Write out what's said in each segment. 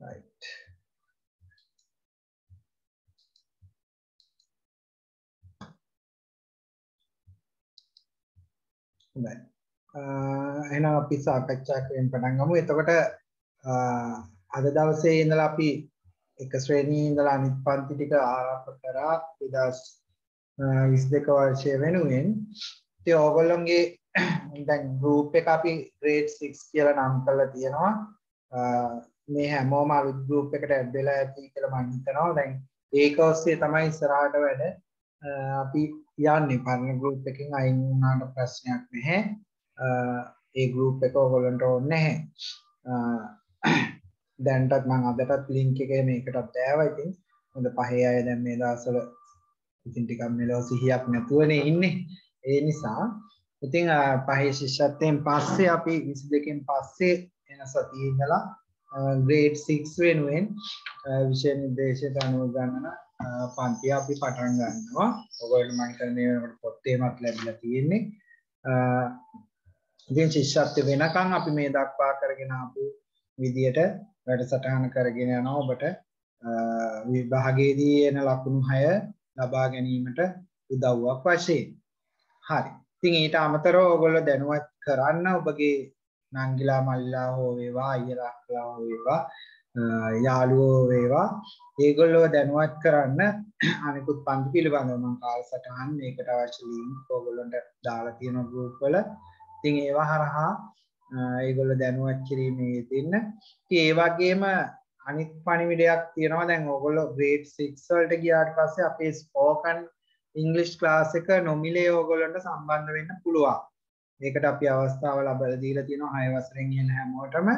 right. හොඳයි. එහෙනම් අපි සාකච්ඡා කරන්න පටන් ගමු. එතකොට අද දවසේ ඉඳලා අපි එක ශ්‍රේණියේ ඉඳලා අනිත් පන්ති ටික ආරම්භ කරා 2022 වර්ෂය වෙනුවෙන්. ඉතින් ඕගොල්ලෝගේ දැන් ගෲප් එක අපි grade 6 කියලා නම් කරලා තියෙනවා. මේ හැමෝම අලුත් ගෲප් එකට ඇඩ් වෙලා ඇති කියලා මම හිතනවා. දැන් ඒක ඔස්සේ තමයි ඉස්සරහට වැඩ අපි යන්නේ. පරණ ගෲප් එකෙන් අයින් වුණාට ප්‍රශ්නයක් නැහැ. ඒ ගෲප් එක ඔයගොල්ලන්ට ඕනේ නැහැ. දැන්ටත් මම අදටත් ලින්ක් එකේ මේකටත් දාවා. ඉතින් හොඳ පහේ අය දැන් මේ දවස්වල ඉතින් ටිකක් මෙලෝ සිහියක් නැතුවනේ ඉන්නේ. ඒ නිසා ඉතින් පහේ ශිෂ්‍යත්වයෙන් පස්සේ අපි 22කින් පස්සේ එන සතියේ ඉඳලා grade 6 වෙනුවෙන් විෂය නිර්දේශයට අනුව ගන්නන පන්තිය අපි පටන් ගන්නවා. ඔයගොල්ලෝ මම හිතන්නේ මේ වෙනකොට පොත් එහෙමත් ලැබිලා තියෙන්නේ. ඉතින් ශිෂ්‍යත්ව වෙනකන් අපි මේ දක්වා කරගෙන ආපු විදියට වැඩසටහන කරගෙන යනවා. ඔබට විභාගයේදී එන ලකුණු 6 ලබා ගැනීමට උදව්වක් වශයෙන්. හරි. ඉතින් ඊට අමතරව ඔයගොල්ලෝ දැනුවත් කරන්න ඔබගේ නංගිලා මල්ලිලා හෝ වේවා අයියලා අක්කලා හෝ වේවා යාළුවෝ වේවා ඒගොල්ලෝ දැනුවත් කරන්න අනිකුත් පන්ති පිළිබඳව මම කාලසටහන් මේකට අවශ්‍ය ලින්ක් ඔයගොල්ලන්ට දාලා තියෙන ගෲප් වල. ඉතින් ඒවා හරහා ඒගොල්ලෝ දැනුවත් කිරීමේ යෙදෙන්න. ඉතින් ඒ වගේම අනිත් පණිවිඩයක් තියෙනවා. දැන් ඔයගොල්ලෝ grade 6 වලට ගියාට පස්සේ අපේ spoken English class එක නොමිලේ ඔයගොල්ලන්ට සම්බන්ධ වෙන්න පුළුවන්. ඒකට අපි අවස්ථාව ලබා දීලා තියෙනවා 6 වසරෙන් ඉන්න හැමෝටම.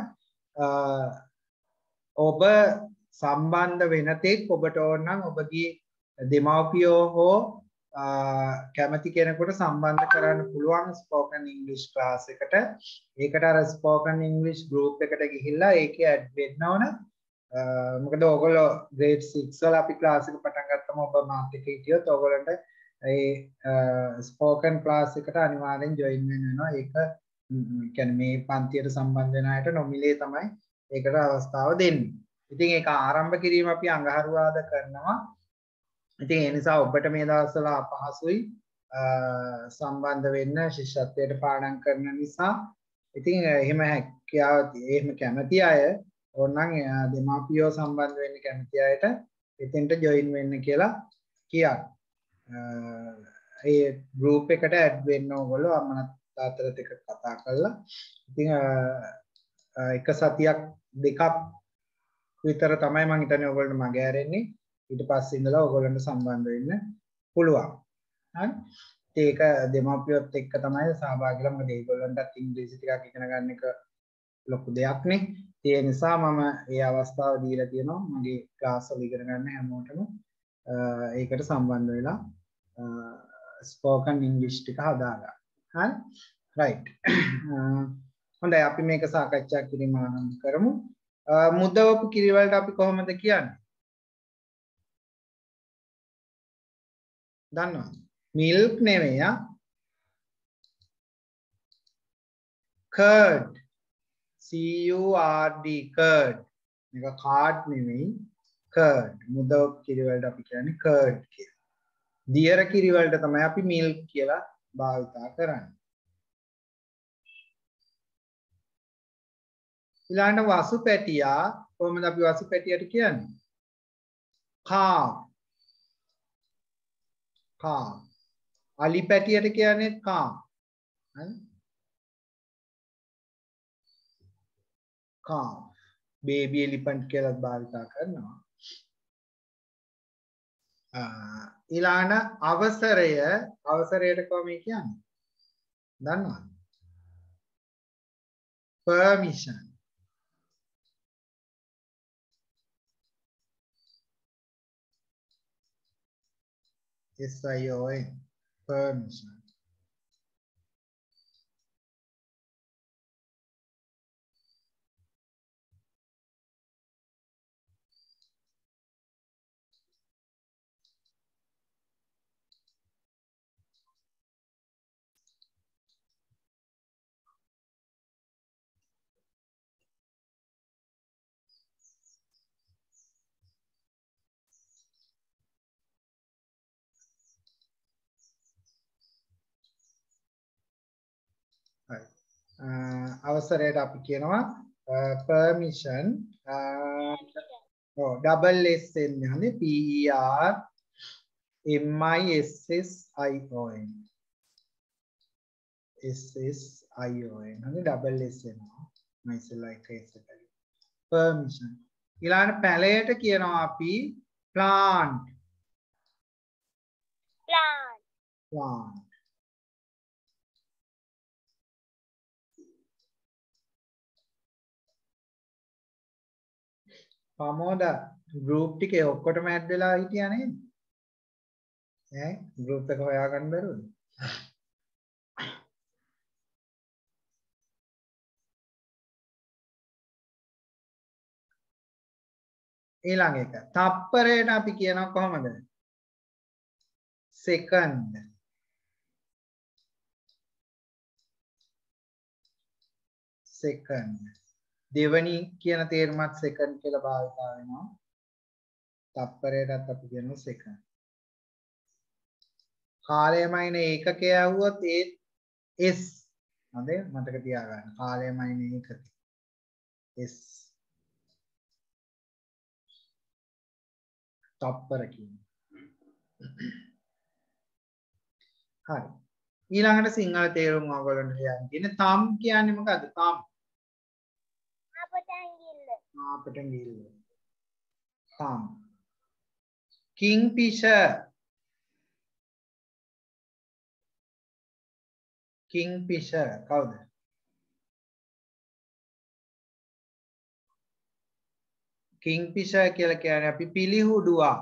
ඔබ සම්බන්ධ වෙන තෙක් ඔබට ඕන නම් ඔබගේ දෙමාපියෝ හෝ කැමති කෙනෙකුට සම්බන්ධ කරන්න පුළුවන් spoken English class එකට. ඒකට අර spoken English group එකට ගිහිල්ලා ඒකේ add වෙන්න ඕන. මොකද ඔයගොල්ලෝ grade 6 වල අපි class එක පටන් ගත්තම ඔබ මාත් එක්ක හිටියොත් ඔයගොල්ලන්ට ඒ spoken class එකට අනිවාර්යෙන් join වෙන්න වෙනවා. ඒක කියන්නේ මේ පන්තියට සම්බන්ධ වෙන අයට නොමිලේ තමයි ඒකට අවස්ථාව දෙන්නේ. ඉතින් ඒක ආරම්භ කිරීම අපි අඟහරුවාදා කරනවා. ඉතින් ඒ නිසා ඔබට මේ දවස්වල අපහසුයි සම්බන්ධ වෙන්න ශිෂ්‍යත්වයට පාඩම් කරන නිසා. ඉතින් එහෙම හැකියාව එහෙම කැමති අය ඕනනම් දෙමාපියෝ සම්බන්ධ වෙන්න කැමති අයට එතෙන්ට join වෙන්න කියලා කියන්න. ඒ group එකට add වෙන්න ඕගොල්ලෝ අම්මලා තාත්තලාත් එක්ක කතා කරලා. ඉතින් එක සතියක් දෙකක් විතර තමයි මම හිතන්නේ ඔයගොල්ලන්ට මග ඇරෙන්නේ. ඊට පස්සේ ඉඳලා ඔයගොල්ලන්ට සම්බන්ධ වෙන්න පුළුවන්. හරි. ඒක දෙමාපියොත් එක්ක තමයි සහභාගී වෙලා. මොකද ඒගොල්ලන්ටත් ඉංග්‍රීසි ටිකක් ඉගෙන ගන්න එක ලොකු දෙයක් නේ. ඒ නිසා මම මේ අවස්ථාව දීලා තියෙනවා මගේ ක්ලාස් වල ඉගෙන ගන්න හැමෝටම ඒකට සම්බන්ධ වෙලා spoken English ටික හදාගන්න. හරි. right. හොඳයි අපි මේක සාකච්ඡා කිරීම ආරම්භ කරමු. මුදවපු කිරිවලට අපි කොහොමද කියන්නේ? දන්නවද? milk නෙවෙයි curd. CURD curd. මේක card නෙවෙයි curd. මුදවපු කිරිවලට අපි කියන්නේ curd කියලා. දියර කිරිවලට තමයි අපි milk කියලා භාවිතා කරන්නේ. ඊළඟට වසු පැටියා කොහොමද අපි වසු පැටියට කියන්නේ? cow. cow. අලි පැටියට කියන්නේ cow. හරි? cow. baby elephant කියලා භාවිතා කරනවා. ඊළඟට අවසරයට කොහොමද කියන්නේ? දන්නවද? permission. SION permission. හරි. අවසරයට අපි කියනවා permission double S එන්නේ හරි P E R M I S S I O N S S I O N හරි double S එනවා මම ඉස්සෙල්ලා එක S එකයි permission ඊළඟ පැලයට කියනවා අපි plant පමෝද group ටිකේ ඔක්කොටම ඇඩ් වෙලා හිටියා නේද ඈ group එක හොයාගන්න බැරුවද ඊළඟ එක තප්පරයට අපි කියනවා කොහමද second දෙවනි කියන තේරුමත් second කියලා භාවිතා වෙනවා තප්පරයටත් අපි කියනවා second කාලයමයින ඒකකය ඇහුවොත් ඒ s හරි මතක තියාගන්න කාලයමයින ඒකක s තප්පර කියන්නේ හරි ඊළඟට සිංහල තේරුම ඔයගොල්ලන්ට ලියන්න තියෙන තම් කියන්නේ මොකද්ද තම් අපට ගිල්ල තම් kingfisher කවුද kingfisher කියලා කියන්නේ අපි පිලිහුඩුවා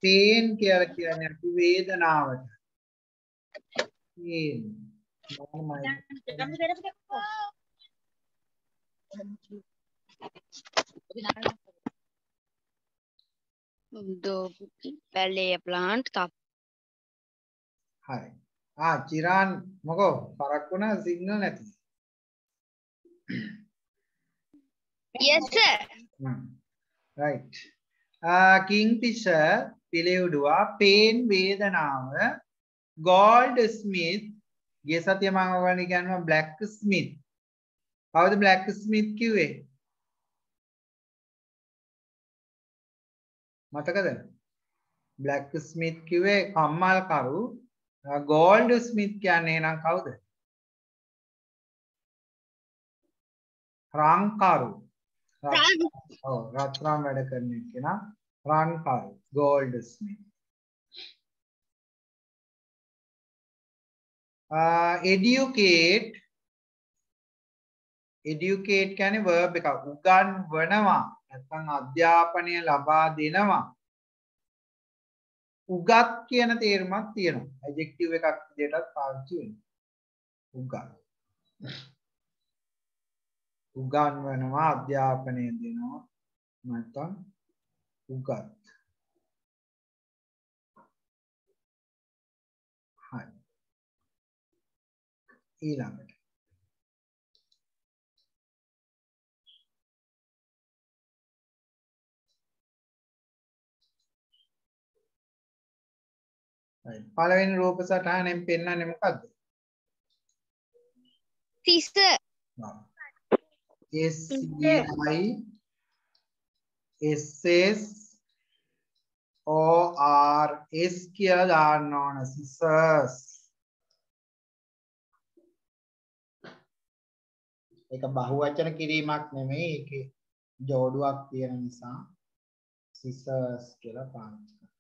pain කියලා කියන්නේ අපි වේදනාවට pain plant හරි චිරාන් මොකෝ පරක් වුණා සිග්නල් නැති yes sir right kingfisher පිළිඋඩුවා pain වේදනාව goldsmith ගිය සතිය මම ඔයගොල්ලන් කියනවා blacksmith කවුද blacksmith කිව්වේ මතකද blacksmith කිව්වේ කම්මල්කරු goldsmith කියන්නේ නම් කවුද රංකරු ඔව් රත්රන් වැඩ කරන කෙනා රංකරු goldsmith educate කියන්නේ verb එක උගන්වනවා නැත්නම් අධ්‍යාපනය ලබා දෙනවා උගත් කියන තේරුමක් තියෙනවා adjective එකක් විදිහටත් පාවිච්චි වෙනවා උගන්වනවා අධ්‍යාපනය දෙනවා නැත්නම් උගත් හරි ඊළඟට පළවෙනි රූප සටහනෙන් පෙන්වන්නේ මොකද්ද? සිස S I S S O R S කියලා දාන්න ඕන scissors. ඒක බහුවචන කිරීමක් නෙමෙයි ඒකේ ජෝඩුවක් තියෙන නිසා scissors කියලා පාවිච්චි කරනවා.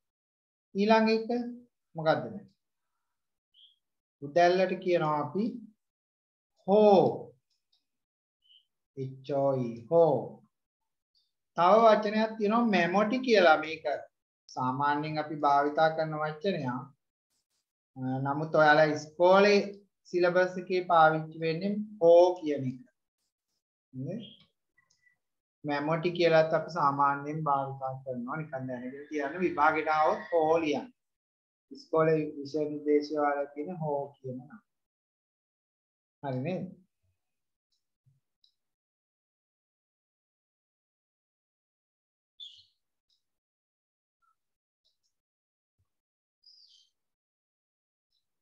ඊළඟ එක මොකද්ද මේ? උදැල්ලට කියනවා අපි හෝ HOE හෝ. තව වචනයක් තියෙනවා මෙමොටි කියලා මේක සාමාන්‍යයෙන් අපි භාවිතා කරන වචනයක්. නමුත් ඔයාලා ඉස්කෝලේ සිලබස් එකේ පාවිච්චි වෙන්නේ හෝ කියන එක. නේ? මෙමොටි කියලාත් අපි සාමාන්‍යයෙන් භාවිතා කරනවා නිකන් දැනගෙන තියන්න විභාගෙට આવොත් හෝ ලියන්න. ඉස්කෝලේ විෂය නිර්දේශය වල තියෙන හෝ කියන නම. හරි නේද?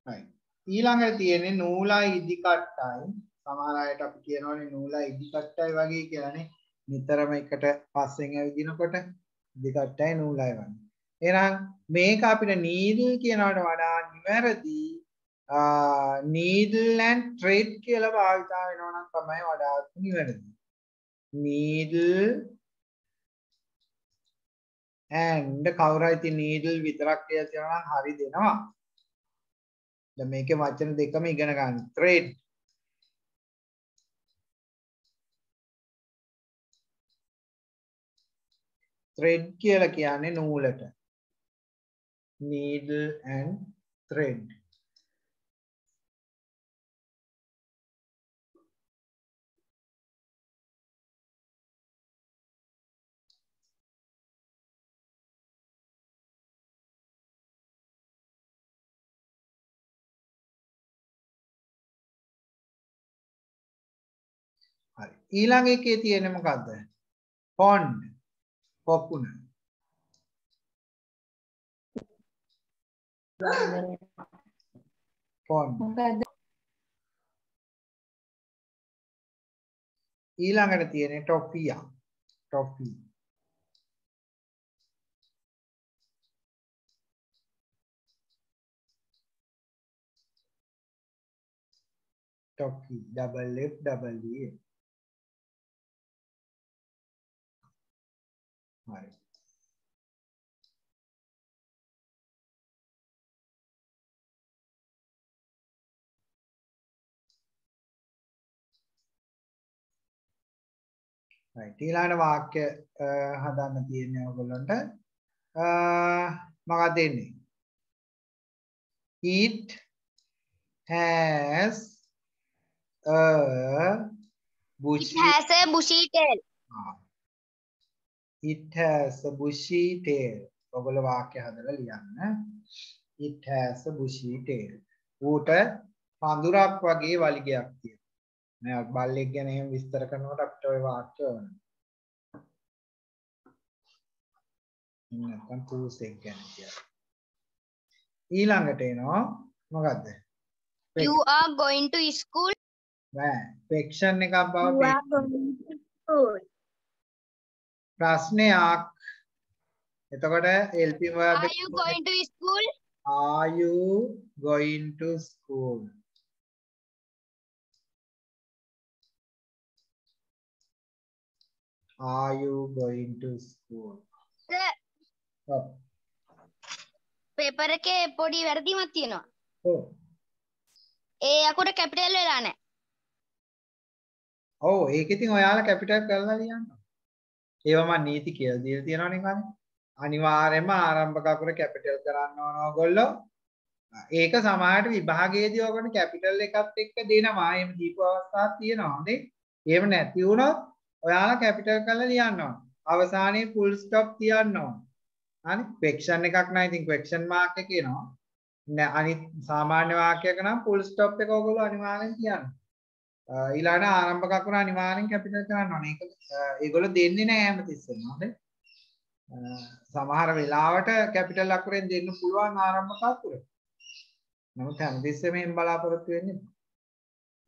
හරි. ඊළඟට තියෙන්නේ නූලයි ඉදි කට්ටයි. සමහර අයට අපි කියනවානේ නූලයි ඉදි කට්ටයි වගේ කියලානේ. නිතරම එකට පස්සෙන් ඇවිදිනකොට ඉදි කට්ටයි නූලයි වගේ. එහෙනම් මේක අපිට needle කියනවට වඩා නිවැරදි needle and thread කියලා භාවිත වෙනවා නම් තමයි වඩාත් නිවැරදි. needle and කවුරු හරි ඉතින් needle විතරක් කියලා කියනවා නම් හරි දෙනවා. දැන් මේකේ වචන දෙකම ඉගෙන ගන්න. thread thread කියලා කියන්නේ නූලට. needle and thread. හරි. ඊළඟ එකේ තියෙන්නේ මොකද්ද? pond. පොකුණ. pond. ඊළඟට තියෙන්නේ toffee. toffee. toffee. double F double E. හරි. right. ඊළඟ වාක්‍ය හදන්න තියෙන්නේ ඔයගොල්ලන්ට මොකක්ද දෙන්නේ? It has a bushy. It has a bushy tail. It has a bushy tail. ඔයගොල්ලෝ වාක්‍ය හදලා ලියන්න. It has a bushy tail. ඌට පඳුරක් වගේ වලිගයක් තියෙනවා. මේ බල්ලෙක් ගැන එහෙම විස්තර කරනකොට අපිට ওই වාක්‍ය ඕන. නැත්නම් පූසෙක් ගැන කියලා. ඊළඟට එනවා මොකද්ද? You are going to school. නෑ, ෆික්ෂන් එකක් බව You are going to school. ප්‍රශ්නයක්. එතකොට LP verb Are you going to school? Are you going to school? Are you going to school? Sir, ඔව්. paper එකේ පොඩි වැරදිමක් තියෙනවා. ඔව්. ඒ අකුර කැපිටල් වෙලා නැහැ. ඔව් ඒක ඉතින් ඔයාලා කැපිටල් කරලා ලියන්න. ඒවා මම නීති කියලා දීලා තියෙනවනේ කන්නේ. අනිවාර්යයෙන්ම ආරම්භක අකුර කැපිටල් කරන්න ඕන ඕගොල්ලෝ. ඒක සමහරට විභාගයේදී ඕගොල්ලෝ කැපිටල් එකත් එක්ක දෙනවා. එහෙම දීපු අවස්ථාවක් තියෙනවා නේ. එහෙම නැති වුණොත් ඔයාලා කැපිටල් කරලා ලියන්න ඕන. අවසානයේ ෆුල් ස්ටොප් තියන්න ඕන. හරි? ක්වෙස්චන් එකක් නම් ඉතින් ක්වෙස්චන් මාක් එක එනවා. අනිත් සාමාන්‍ය වාක්‍යයක නම් ෆුල් ස්ටොප් එක ඕගොල්ලෝ අනිවාර්යෙන් තියන්න. ඊළඟ ආරම්භක අකුර අනිවාර්යෙන් කැපිටල් කරන්න ඕනේ. ඒක ඒගොල්ලෝ දෙන්නේ නැහැ හැමතිස්සෙම. හරි? සමහර වෙලාවට කැපිටල් අකුරෙන් දෙන්න පුළුවන් ආරම්භක අකුර. නමුත් හැමතිස්සෙම එහෙම බලාපොරොත්තු වෙන්නේ නැහැ.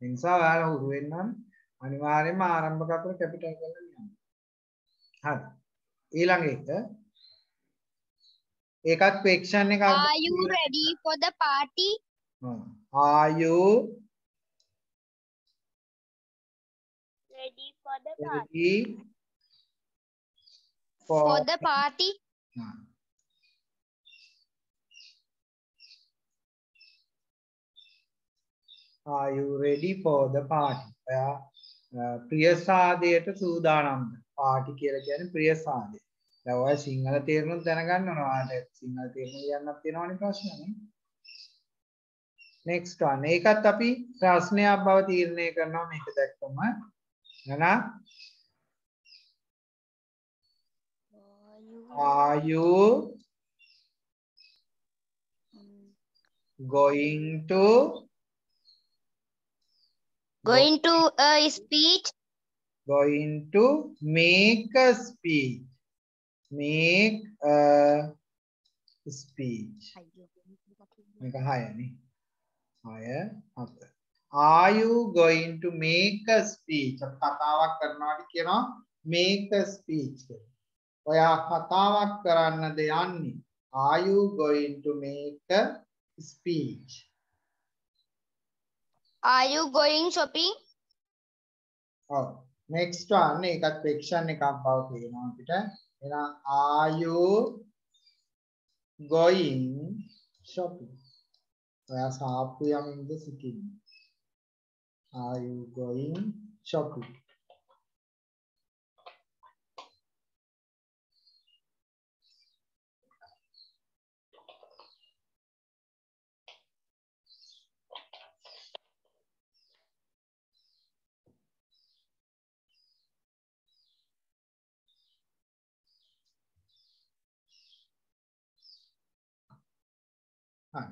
ඒ නිසා ඔයාලා හුරු වෙන්න අනිවාර්යෙන්ම ආරම්භක අකුර කැපිටල් කරලා ලියන්න. හරි. ඊළඟ එක ඒකත් ෆික්ෂන් එකක්. Are you ready for the party? Are you Ready for the ready For the party? Are you ready for the party? ප්‍රිය සාදයට සූදානම්ද? පාටි කියලා කියන්නේ ප්‍රිය සාදය. දැන් ඔය සිංහල තේරුම දැනගන්න ඕන. ඔයාලට සිංහල තේරුම ලියන්නත් තියෙනවනේ ප්‍රශ්නනේ. next one. ඒකත් අපි ප්‍රශ්නයක් බව තීරණය කරනවා මේක දැක්කම. නනා Are you going to Going to a speech. going to make a speech. Make a speech. මේක 6නේ. 6 7. Are you going to make a speech? අපි කතාවක් කරනවාට කියනවා make a speech කියලා. ඔයා කතාවක් කරන්නද යන්නේ? Are you going to make a speech? Are you going shopping? ඔව්. next one ඒකත් section එකක් බව කියනවා අපිට. එහෙනම් are you going shopping? ඔයා සාප්පු යමින්ද සිටින්නේ? Are you going shopping? Hi.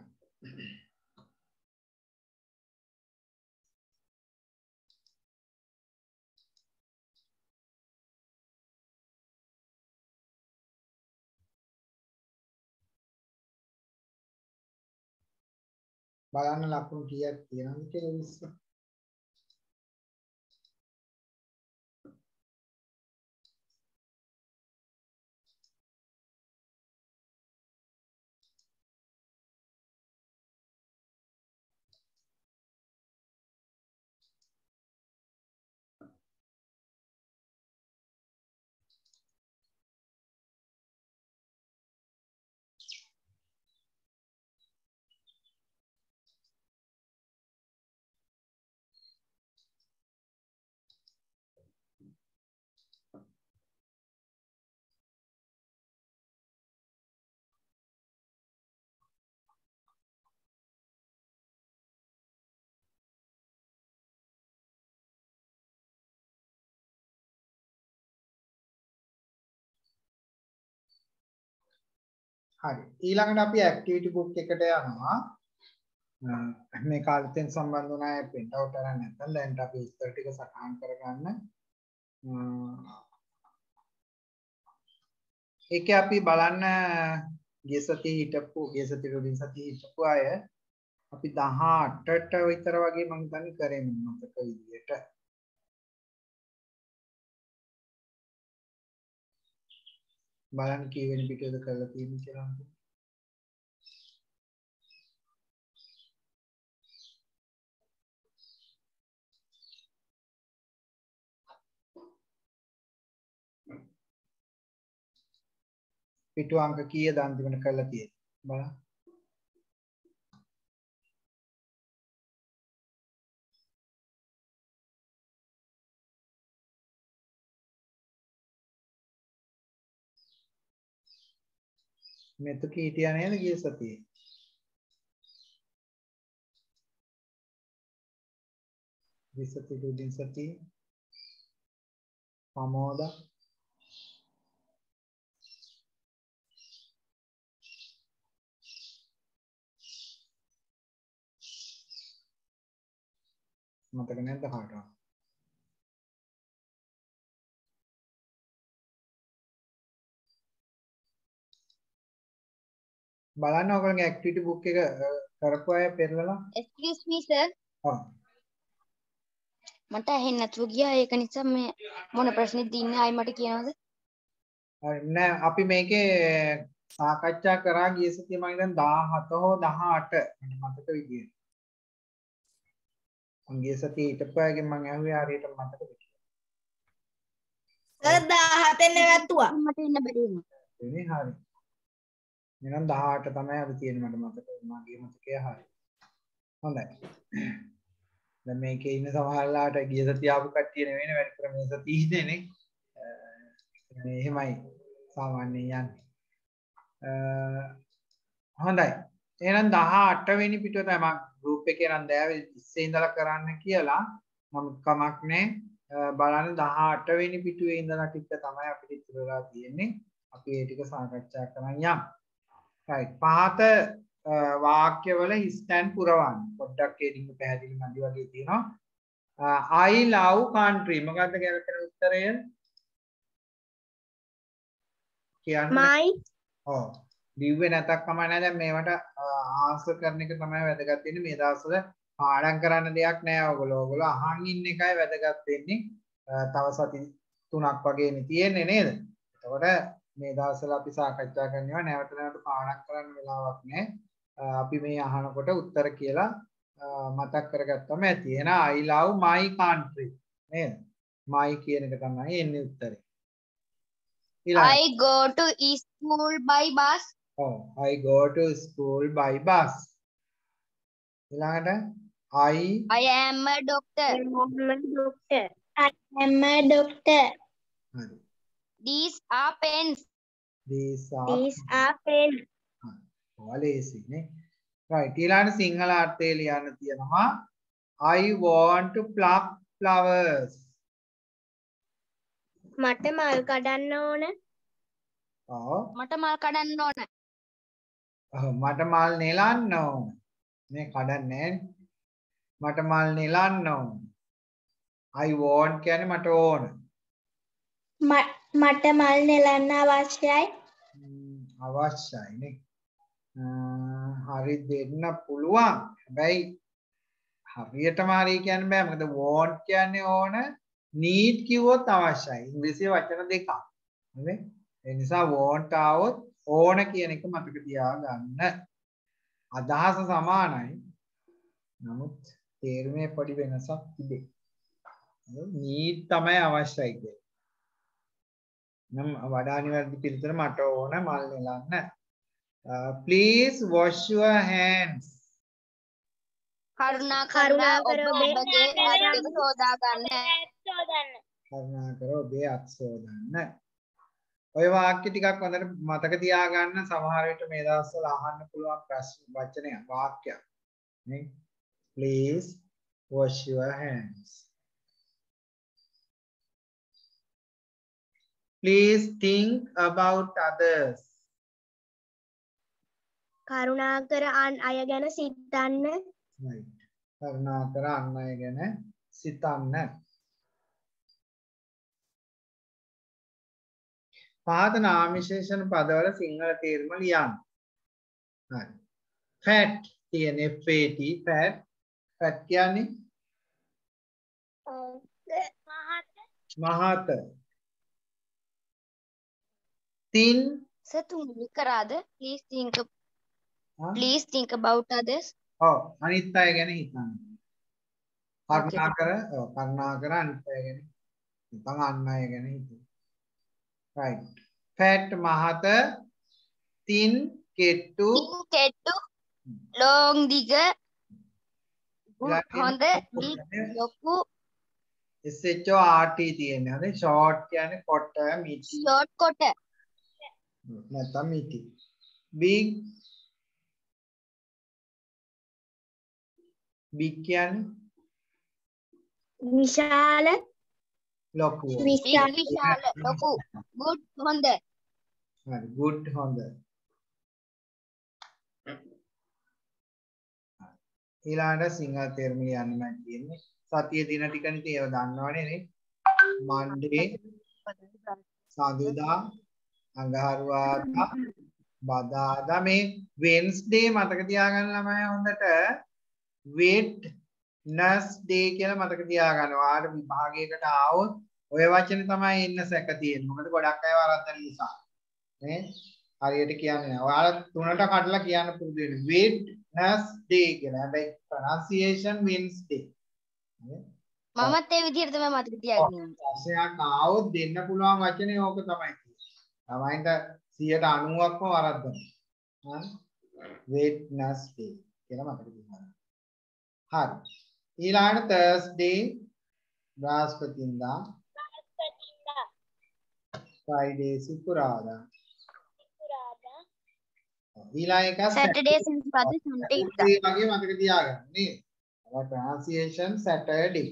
බලන්න ලකුණු කීයක් තියෙනවද කියලා විශ්ව. හරි. ඊළඟට අපි ඇක්ටිවිටි බුක් එකට යනවා. මේ කාලෙන් සම්බන්ධ වුණ අය print out කරන්න නැත්නම් දැන් අපි ඉස්තර ටික සටහන් කරගන්න. ඒකේ අපි බලන්න ගිය සතියේ හිටපු ගිය සතියේ රුලින් සතියේ හිටපු අය අපි 18ට විතර වගේ මම හිතන්නේ කරේ මතක විදියට. බලන්න කීවෙනි පිටුවද කරලා තියෙන්නේ කියලා. පිටු අංක කීයද අන්තිමට කරලා තියෙන්නේ බලන්න. මෙතක හිටියා නේද ගිය සතියේ? ගිය සතියේ රුලින් සතියේ ප්‍රමෝද මතක නැද්ද කාටවත්? බලන්න ඔයගොල්ලෝගේ ඇක්ටිවිටි බුක් එක කරපු අය පෙරලලා. Excuse me sir. ඔව්. මට ඇහෙන්නේ නැතුව ගියා ඒක නිසා මේ මොන ප්‍රශ්නෙද ඉන්නේ ආයි මට කියනවද? හරි නෑ අපි මේකේ සාකච්ඡා කරා ගිය සතියේ මම දැන් 17 හෝ 18 මට මතක විදියට. මම ගිය සතියේ හිටපු අයගෙන් මම ඇහුවේ හරියට මතකද කියලා. සර් 17 නැවතුවා. මට ඉන්න බැරි වුණා. එනේ හරි. එහෙනම් 18 තමයි අද තියෙන්නේ මට මතක මගේ මතකය හරි. හොඳයි. දැන් මේකේ ඉන්න සමහරලාට ගිය සතිය ආපු කට්ටිය නෙවෙයිනේ වැඩිපුර මේ සතිය ඉන්නේනේ. මේ එහෙමයි සාමාන්‍යයෙන් යන්නේ. හොඳයි. එහෙනම් 18 වෙනි පිටුව තමයි මම ගෲප් එකේ නම් දැයාවේ ඉස්සේ ඉඳලා කරන්න කියලා මම කමක් නැහැ. බලන්න 18 වෙනි පිටුවේ ඉඳලා ටික තමයි අපිට ඉතුරු වෙලා තියෙන්නේ. අපි ඒ ටික සාකච්ඡා කරන් යමු. right. පහත වාක්‍යවල හිස්තැන් පුරවන්න. පොඩ්ඩක් ඒකින් පැහැදිලි මදි වගේ තියෙනවා. I love country. මොකද්ද ගැලපෙන උත්තරය? කියන්න. My. ඔව්. ලිව්වේ නැතක් කමක් නැහැ. දැන් මේවට ආන්සර් කරන එක තමයි වැදගත් වෙන්නේ. මේ දවස්වල පාඩම් කරන්න දෙයක් නැහැ ඔයගොල්ලෝ. ඔයගොල්ලෝ අහන් ඉන්න එකයි වැදගත් වෙන්නේ. තව සති 3ක් වගේනේ තියෙන්නේ නේද? එතකොට මේ දවස්වල අපි සාකච්ඡා කරනවා නැවත නැවත පාඩම් කරන්න වෙලාවක් නැහැ. අපි මේ අහනකොට උත්තර කියලා මතක් කරගත්තම ඇති. එහෙනම් I love my country නේද? my කියන එක තමයි එන්නේ උත්තරේ. I go to school by bus. Oh, I go to school by bus. ඊළඟට I am a doctor. I am a doctor. හරි. These are pens. These are pens. ඔයාලේසි නේ. right ඊළඟට සිංහල අර්ථය ලියන්න තියෙනවා I want to pluck flowers. මට මල් කඩන්න ඕන. ඔව්. මට මල් කඩන්න ඕන. මට මල් නෙලන්න ඕන. මේ කඩන්නේ මට මල් නෙලන්න ඕන. I want කියන්නේ මට ඕන. මට මල් නෙලන්න අවශ්‍යයි. අවශ්‍යයි නේ. හරි දෙන්න පුළුවන්. හැබැයි හරියටම හරි කියන්න බෑ. මොකද want කියන්නේ ඕන, need කිව්වොත් අවශ්‍යයි. ඉංග්‍රීසි වචන දෙකක්. හරි? ඒ නිසා want આવොත් ඕන කියන එක මතක තියාගන්න. අදහස සමානයි. නමුත් තේරුමේ පොඩි වෙනසක් තිබේ. need තමයි අවශ්‍යයි කියන්නේ. නම් වඩා නිවැරදි පිළිතුර මට ඕන මල් නෙලන්න. Please wash your hands. කරුණාකර ඔබගේ අත් සෝදා ගන්න. කරුණාකර ඔබේ අත් සෝදන්න. ඔය වාක්‍ය ටිකක් හොඳට මතක තියාගන්න. සමහර විට මේ දවස්වල අහන්න පුළුවන් ප්‍රශ්න වචනයක් වාක්‍යයක් නේ. Please wash your hands. Please think about others. කරුණාකර අන් අය ගැන සිතන්න. right. කරුණාකර අන් අය ගැන සිතන්න. පහත නාම විශේෂණ පදවල සිංහල තේරුම ලියන්න. හරි. fat කියන FAT fat fat කියන්නේ මහත. thin සතුන් කරාද? Please think about others. ඔව් අනිත් අය ගැන හිතන්න. කරුණාකර කරුණාකර අනිත් අය ගැන හිතන් අන් අය ගැන හිතන්න. right. fat මහත, thin කෙට්ටු, long දිග, හොඳ ලොකු SHORT තියෙන්නේ. හරි short කියන්නේ කොට මිටි. short කොට. නැත්නම් මිටි. big big කියන්නේ විශාල ලොකු. විශාල ලොකු. good හොඳ. හරි good හොඳ. ඊළඟට සිංහල තේරුම ලියන්න මම කියන්නේ. සතිය දින ටිකනේ ඒව දන්නවනේ නේ. Monday සඳුදා අඟහරුවාදා බදාදා මේ Wednesday මතක තියාගන්න ළමයි හොඳට. Wednesday කියලා මතක තියාගන්න. ඔයාලට විභාගයකට ආවොත් ඔය වචනේ තමයි ඉන්න සැක තියෙන්නේ. මොකද ගොඩක් අය වරද්දන නිසා. නේ? හරියට කියන්නේ නැහැ. ඔයාලා තුනට කඩලා කියන්න පුරුදු වෙන්න. Wednesday කියලා. හැබැයි pronunciation Wednesday. මමත් ඒ විදිහට තමයි මතක තියාගෙන ඉන්නේ. ප්‍රශ්නයක් ආවොත් දෙන්න පුළුවන් වචනේ ඕක තමයි. ළමයින්ට 90%ක්ම වරද්දනවා. Wednesday කියලා මතක තියාගන්න. හරි. ඊළඟට Thursday බ්‍රහස්පතින්දා. Friday සිකුරාදා. ඊළඟ එක Saturday සෙනසුරාදා Sunday ඉරිදා. ඒ වගේ මතක තියාගන්න නේද? pronunciation Saturday.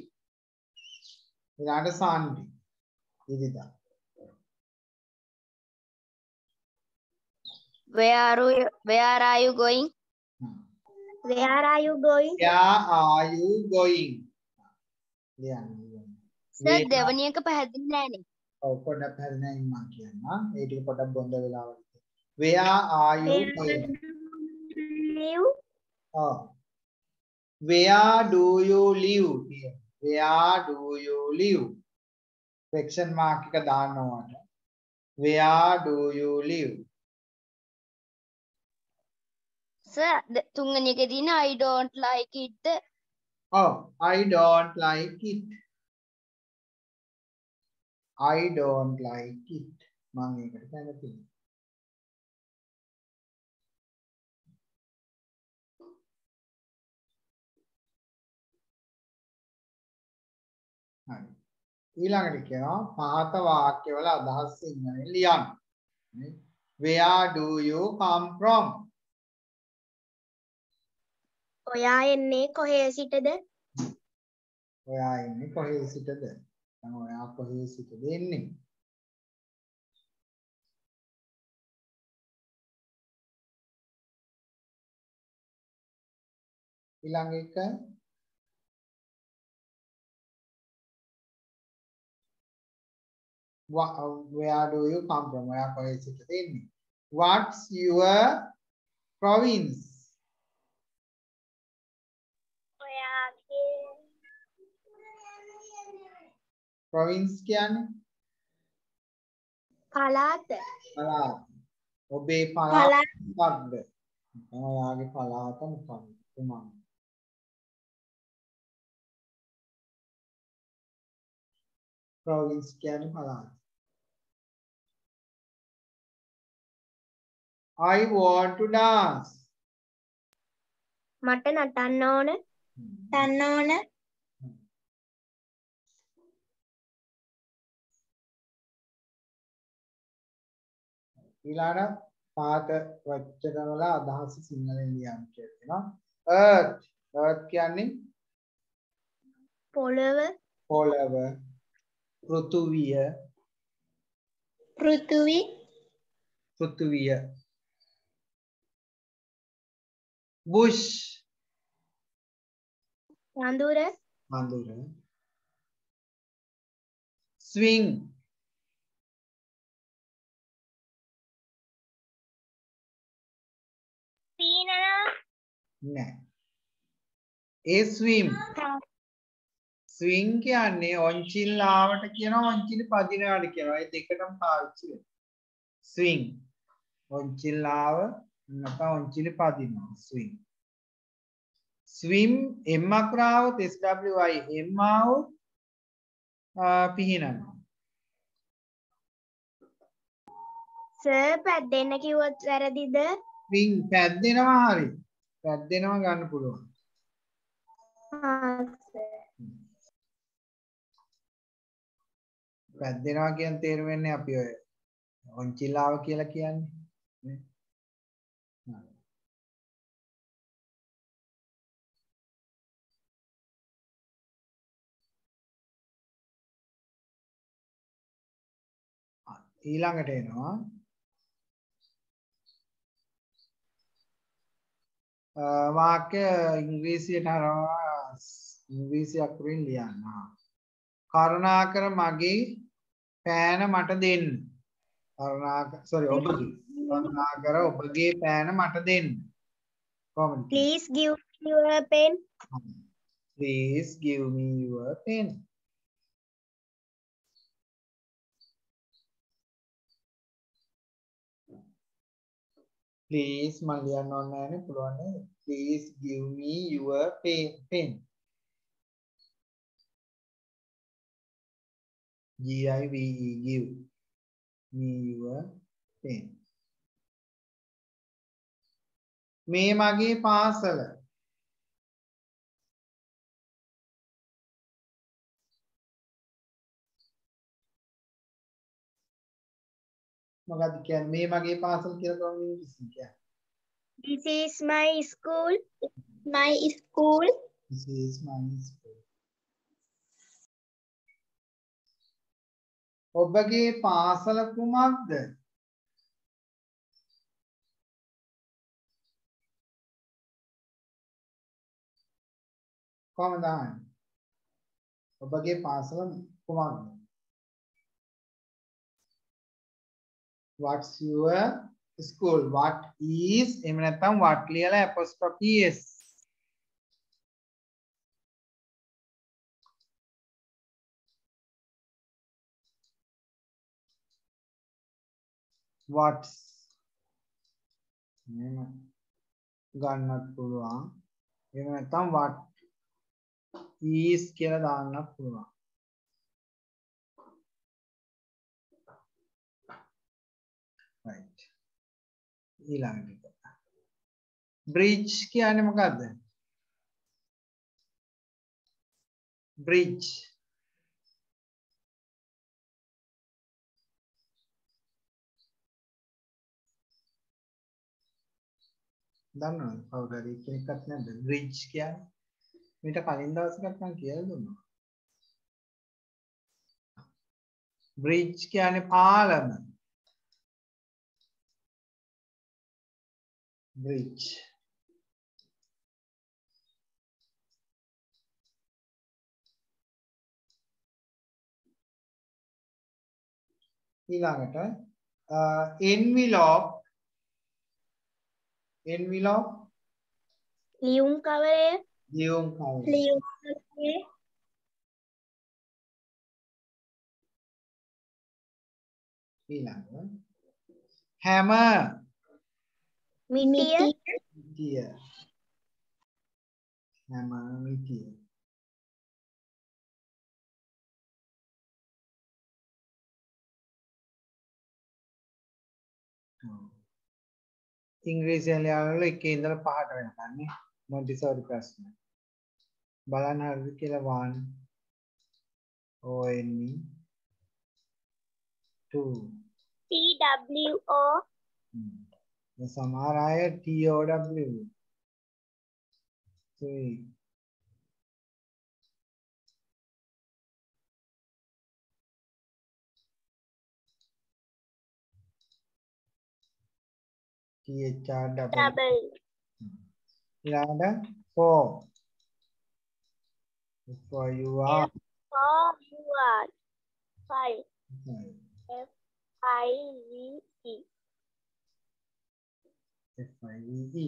ඊළඟට Sunday ඉරිදා. Where are you going? Where are you going? Where are you going? ලියන්න. Sir, දෙවැනි එක පැහැදිලි නෑනේ. ඔව් පොඩ්ඩක් හරිනේ මම කියන්නම්. ඒ ටික පොඩ්ඩක් බොන්ද වෙලාවට. Where are you going? Live. Oh. Where do you live? Where do you live? Question mark එක දාන්න ඕන. Where do you live? Sir, තුන්වෙනි එකේ තියෙන I don't like it. Oh, I don't like it. I don't like it. මම ඒකට කැමතියි. හරි. ඊළඟට කියනවා පහත වාක්‍යවල අදහස් සිංහලෙන් ලියන්න. Where do you come from? ඔයා එන්නේ කොහේ සිටද? ඔයා එන්නේ කොහේ සිටද? දැන් ඔයා කොහේ සිටද එන්නේ? ඊළඟ එක where do you come from? ඔයා කොහේ සිටද එන්නේ? What's your province? ඔයාගේ province කියන්නේ පළාත. පළාත. ඔබේ පළාත මොකක්ද? ඔයාගේ පළාත මොකක්ද? කුමක්ද? province කියන්නේ පළාත. I want to dance. මට නටන්න ඕන. නටන්න ඕන. ඊළඟ පාත වචන වල අදහස සිංහලෙන් ලියන්න කියලා. earth earth කියන්නේ පොළව. පොළව. පෘථුවිය. පෘථිවි. පෘථුවිය. bush වඳුර. වඳුර. swing පීනනා. නෑ. ඒ swim swing කියන්නේ ඔන්චිල්ලාවට කියනවා ඔන්චිලි පදිනවාට කියනවා. ඒ දෙකටම පාවිච්චි වෙනවා. swing ඔන්චිල්ලාව නැත්නම් ඔන්චිලි පදිනවා swing. swim m අකුරාවොත් SWI m ආවොත් පිහිනනවා. සර් පැද්දෙන්න කිව්වොත් වැරදිද? swing පැද්දෙනවා හරි. පැද්දෙනවා ගන්න පුළුවන්. පැද්දෙනවා කියන තේරුම වෙන්නේ අපි ඔය ඔන්චිලාව කියලා කියන්නේ නේ. ඊළඟට එනවා වාක්‍ය ඉංග්‍රීසියට හරවලා ඉංග්‍රීසි අකුරින් ලියන්න. කරුණාකර මගේ පෑන මට දෙන්න. කරුණාකර ඔබගේ පෑන මට දෙන්න. කොහොමද? Please give me your pen. Please give me your pen. Please මම ලියන්න ඕනේ නැහැ නේ පුළුවන් නේද? Please give me your pen. GIVE give me your pen. මේ මගේ පාසල. මොකක්ද කියන්නේ මේ මගේ පාසල කියලා කොහොමද ඉංග්‍රීසියෙන් කියන්නේ? This is my school. My school. This is my school. ඔබගේ පාසල කුමක්ද? කොහමද දාන්නේ? ඔබගේ පාසල කුමක්ද? What's your school? What is එහෙම නැත්නම් what ලියලා apostrophe s. What's එහෙම ගන්නත් පුළුවන්. එහෙම නැත්නම් what is කියලා දාන්නත් පුළුවන්. right. ඊළඟට bridge කියන්නේ මොකද්ද? bridge දන්නවද? කවුරු හරි කෙනෙක්වත් නැද්ද? bridge කියන්නේ මීට කලින් දවසකට මම කියලා දුන්නා. bridge කියන්නේ පාලම. bridge ඊළඟට envelope ලියුම් කවරය ලියුම් කවරය ඊළඟ hammer මිටිය මිටිය hammer මිටිය ඉංග්‍රීසියෙන් ලියනවල එකේ ඉඳලා පහට වෙනකන් නේ මොන්ටිසෝරි ප්‍රශ්න බලන්න හරිද කියලා 1 ONE 2 TWO සමහර අය TOW 3 THR double ඊළඟට 4 for you are 5 FIVE FIVE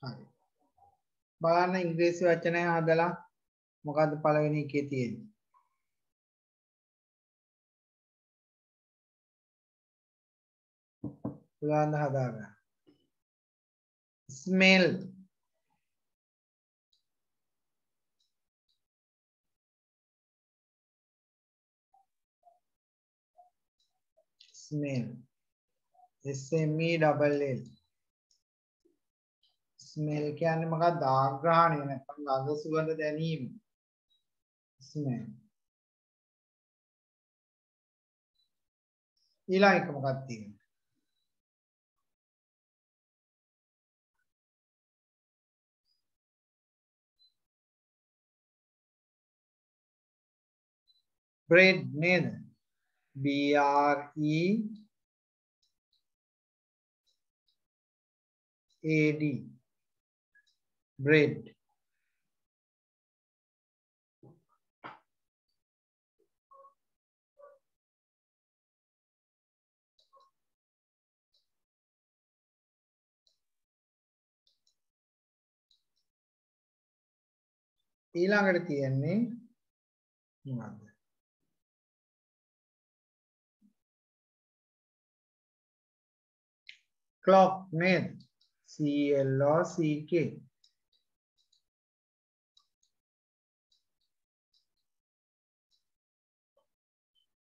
හරි බලන්න ඉංග්‍රීසි වචනය හදලා මොකද්ද පළවෙනි එකේ තියෙන්නේ පුළාන්ද හදාගන්න smell smell SMELL ස්මෙල් කියන්නේ මොකක්ද? ආග්‍රහණය නැත්නම් ගඳ සුවඳ දැනීම. ස්මෙල්. ඊළඟ එක මොකක්ද තියෙන්නේ? bread නේද? BREAD bread ඊළඟට තියෙන්නේ මොනවද? clock නේද? CLOCK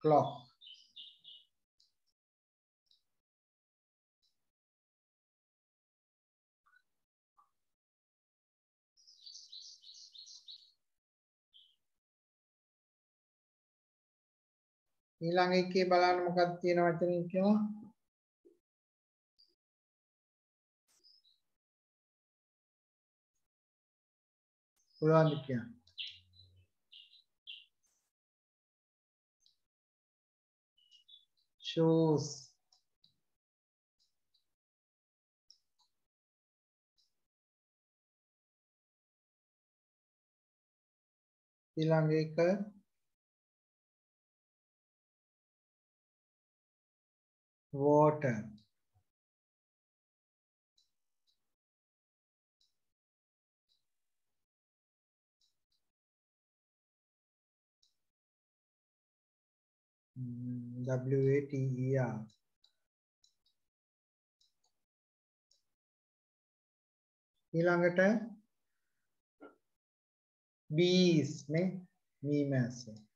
clock ඊළඟ එකේ බලන්න මොකක්ද තියෙන වචනේ කියලා. පුළුවන්ද කියන්න. shoes. ඊළඟ එක water. water. ඊළඟට bees නේ මී මැස්ස.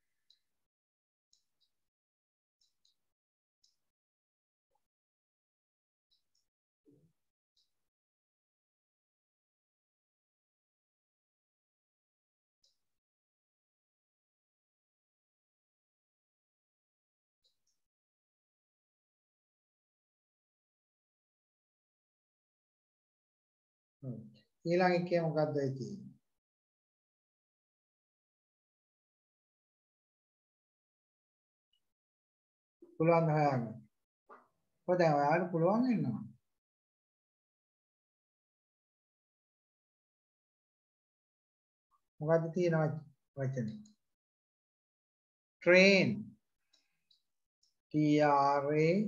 ඊළඟ එකේ මොකක්ද ඒ තියෙන්නේ? පුළුවන් ද හොයාගන්න? කොහොමද ඔයාලට පුළුවන් වෙනවා? මොකක්ද තියෙන වචනේ? train. TRAIN.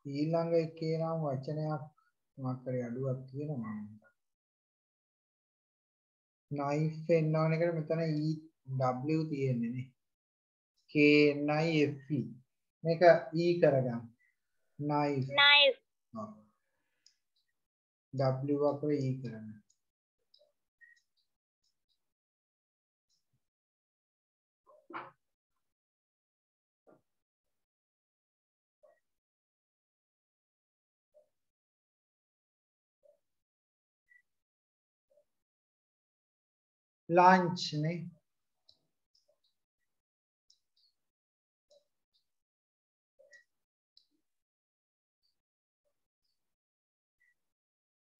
ඊළඟ එකේ නම් වචනයක් මොකක් හරි අඩුවක් තියෙනවා. knife එන්න ඕන එකට මෙතන W තියෙන්නේ නේ. KNIFE. මේක E කරගන්න. knife. Knife. W අකුර E කරගන්න. lunch නේ.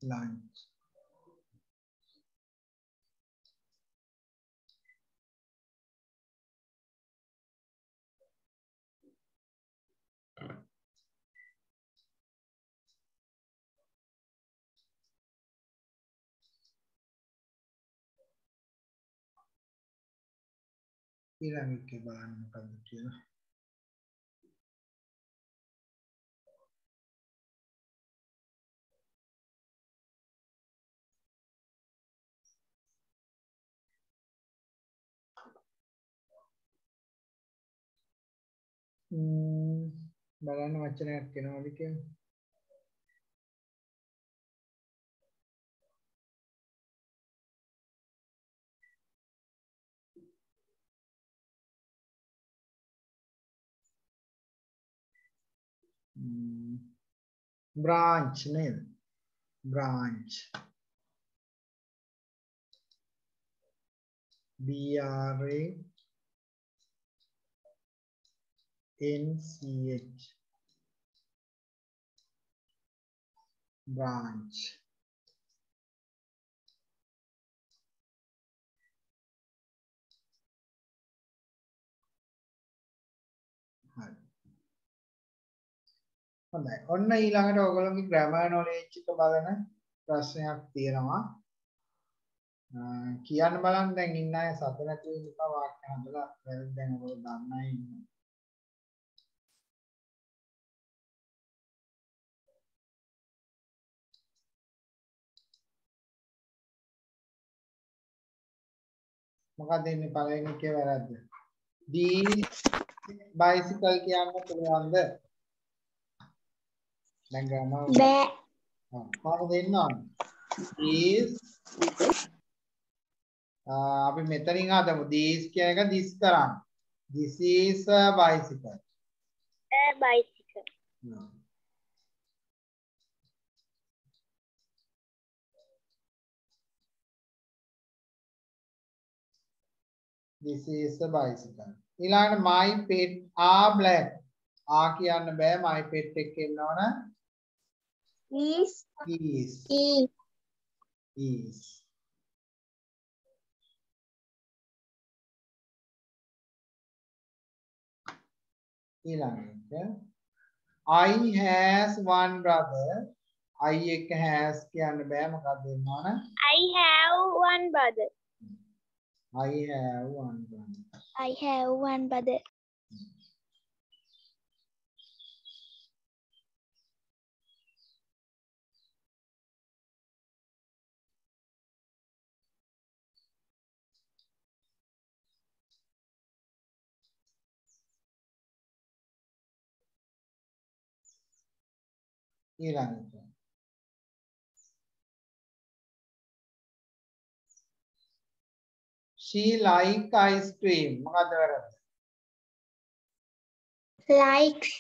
lunch. ඊළඟ එකේ බලන්න මොකක්ද කියලා. බලන්න වචනයක් එනවද කියලා. branch නේද? branch. BRANCH. branch. හරි. හොඳයි. ඔන්න ඊළඟට ඔයගොල්ලෝගේ grammar knowledge එක බලන ප්‍රශ්නයක් තියෙනවා. කියන්න බලන්න දැන් ඉන්න අය සත නැතුව ඉඳලා වාක්‍ය හදලා වැරදි දැන් ඔයගොල්ලෝ දන්න අය ඉන්නවා. මොකක්ද ඉන්නේ පළවෙනි එකේ වැරද්ද? These bicycle කියන්න පුළුවන්ද? දැන් ග්‍රාමර් බෑ. කොහොමද දෙන්න ඕනේ? These අපි මෙතනින් හදමු. These කියන එක this කරන්න. This is a bicycle. A bicycle. No. This is a bicycle. ඊළඟට my pet are black. කියන්න බෑ my pet එක එන්න ඕන. Is. Is. ඊළඟට I has one brother. I එක has කියන්න බෑ මොකක්ද එන්න ඕන? I have one brother. I have one brother. I have one brother. ඊළඟට she like ice cream. මොකක්ද වැරද්ද? Likes.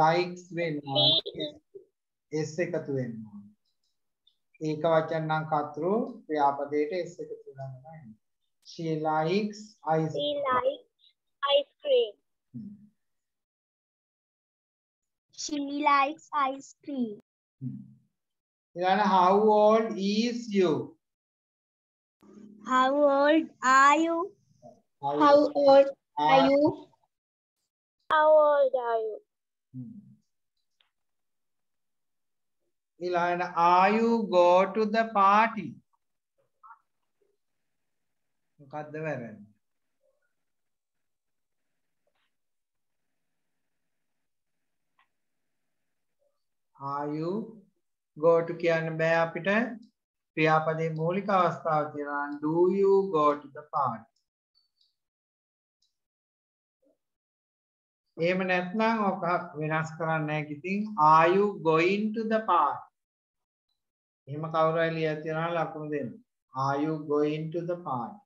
Likes වෙන්න S එකතු වෙන්න ඕන. ඒක වචන නම් කතුරු ක්‍රියාපදයට S එකතු වෙනවා නේද? She likes ice cream. She likes ice cream. She likes ice cream. ඊළඟ how old is you? How old are you? How old are you? How old are you? ඊළඟ are you go to the party? මොකක්ද වැරද්ද? Are you go to කියන්න බෑ අපිට ක්‍රියාපදයේ මූලික අවස්ථාව තියෙනවා do you go to the party. එහෙම නැත්නම් ඔක වෙනස් කරන්න නැහැ ඉතින් are you going to the party? එහෙම කවුරු හරි ලියලා තියනවා ලකුණු දෙන්න. Are you going to the party?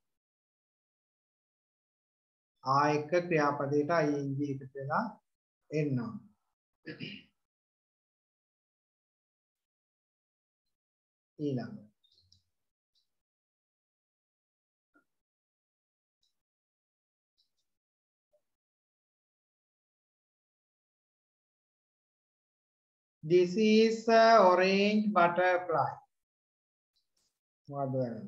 එක ක්‍රියාපදයට ing එකතු වෙලා එනවා. ඊළඟ this is a orange butterfly. මොකක්ද වැරද්ද?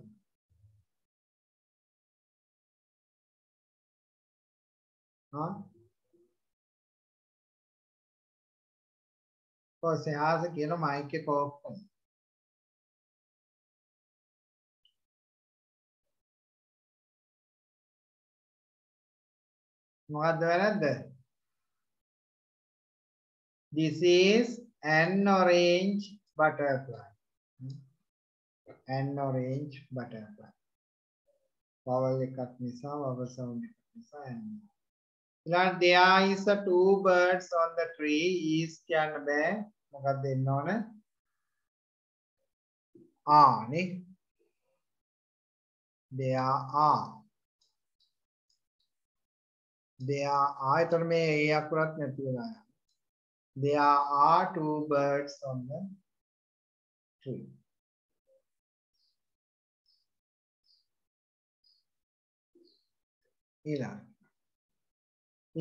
සෙහාස කියන මයික් එක ඕෆ් කරන්න. මොකක්ද වැරද්ද? This is an orange butterfly. An orange butterfly. Vowel එකක් නිසා vowel sound එකක් නිසා an. ඊළඟ there is a two birds on the tree. is කියන්න බෑ. මොකක්ද දෙන්න ඕන? නේ. there are. එතකොට මේ ඒ අකුරක් නැති වෙලා යනවා. There are two birds on the tree. ඊළඟ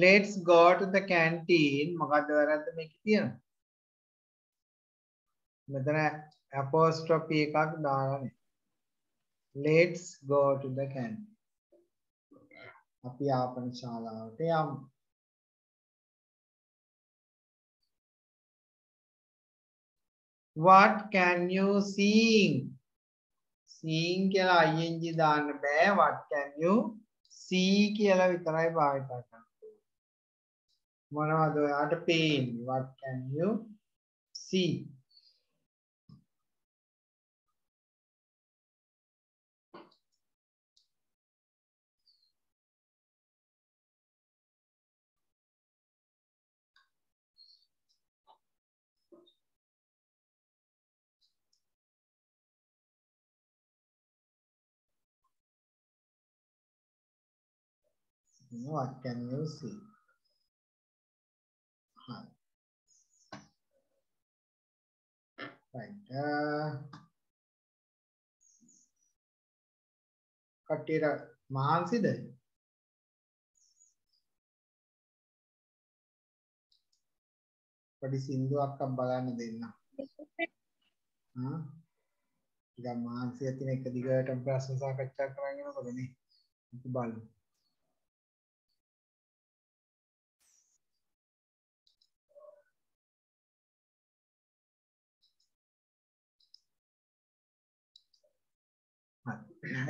let's go to the canteen. මොකද්ද වැරද්ද මේකේ තියෙන්නේ? මෙතන apostrophe එකක් දාලා නේ. Let's go to the canteen. අපි ආපන ශාලාවට යමු. What can you sing? Sing කියලා ing දාන්න බෑ. What can you see කියලා විතරයි භාවිත කරන්න. මොනවද ඔයාට පේන්නේ? What can you see? What can you see? Right. කට්ටියට මහන්සිද? පොඩි සින්දුවක් බලන්න දෙන්න. ටිකක් මහන්සි ඇතින එක දිගටම ප්‍රශ්න සාකච්ඡා කරගෙන යනකොට නේ. අපි බලමු.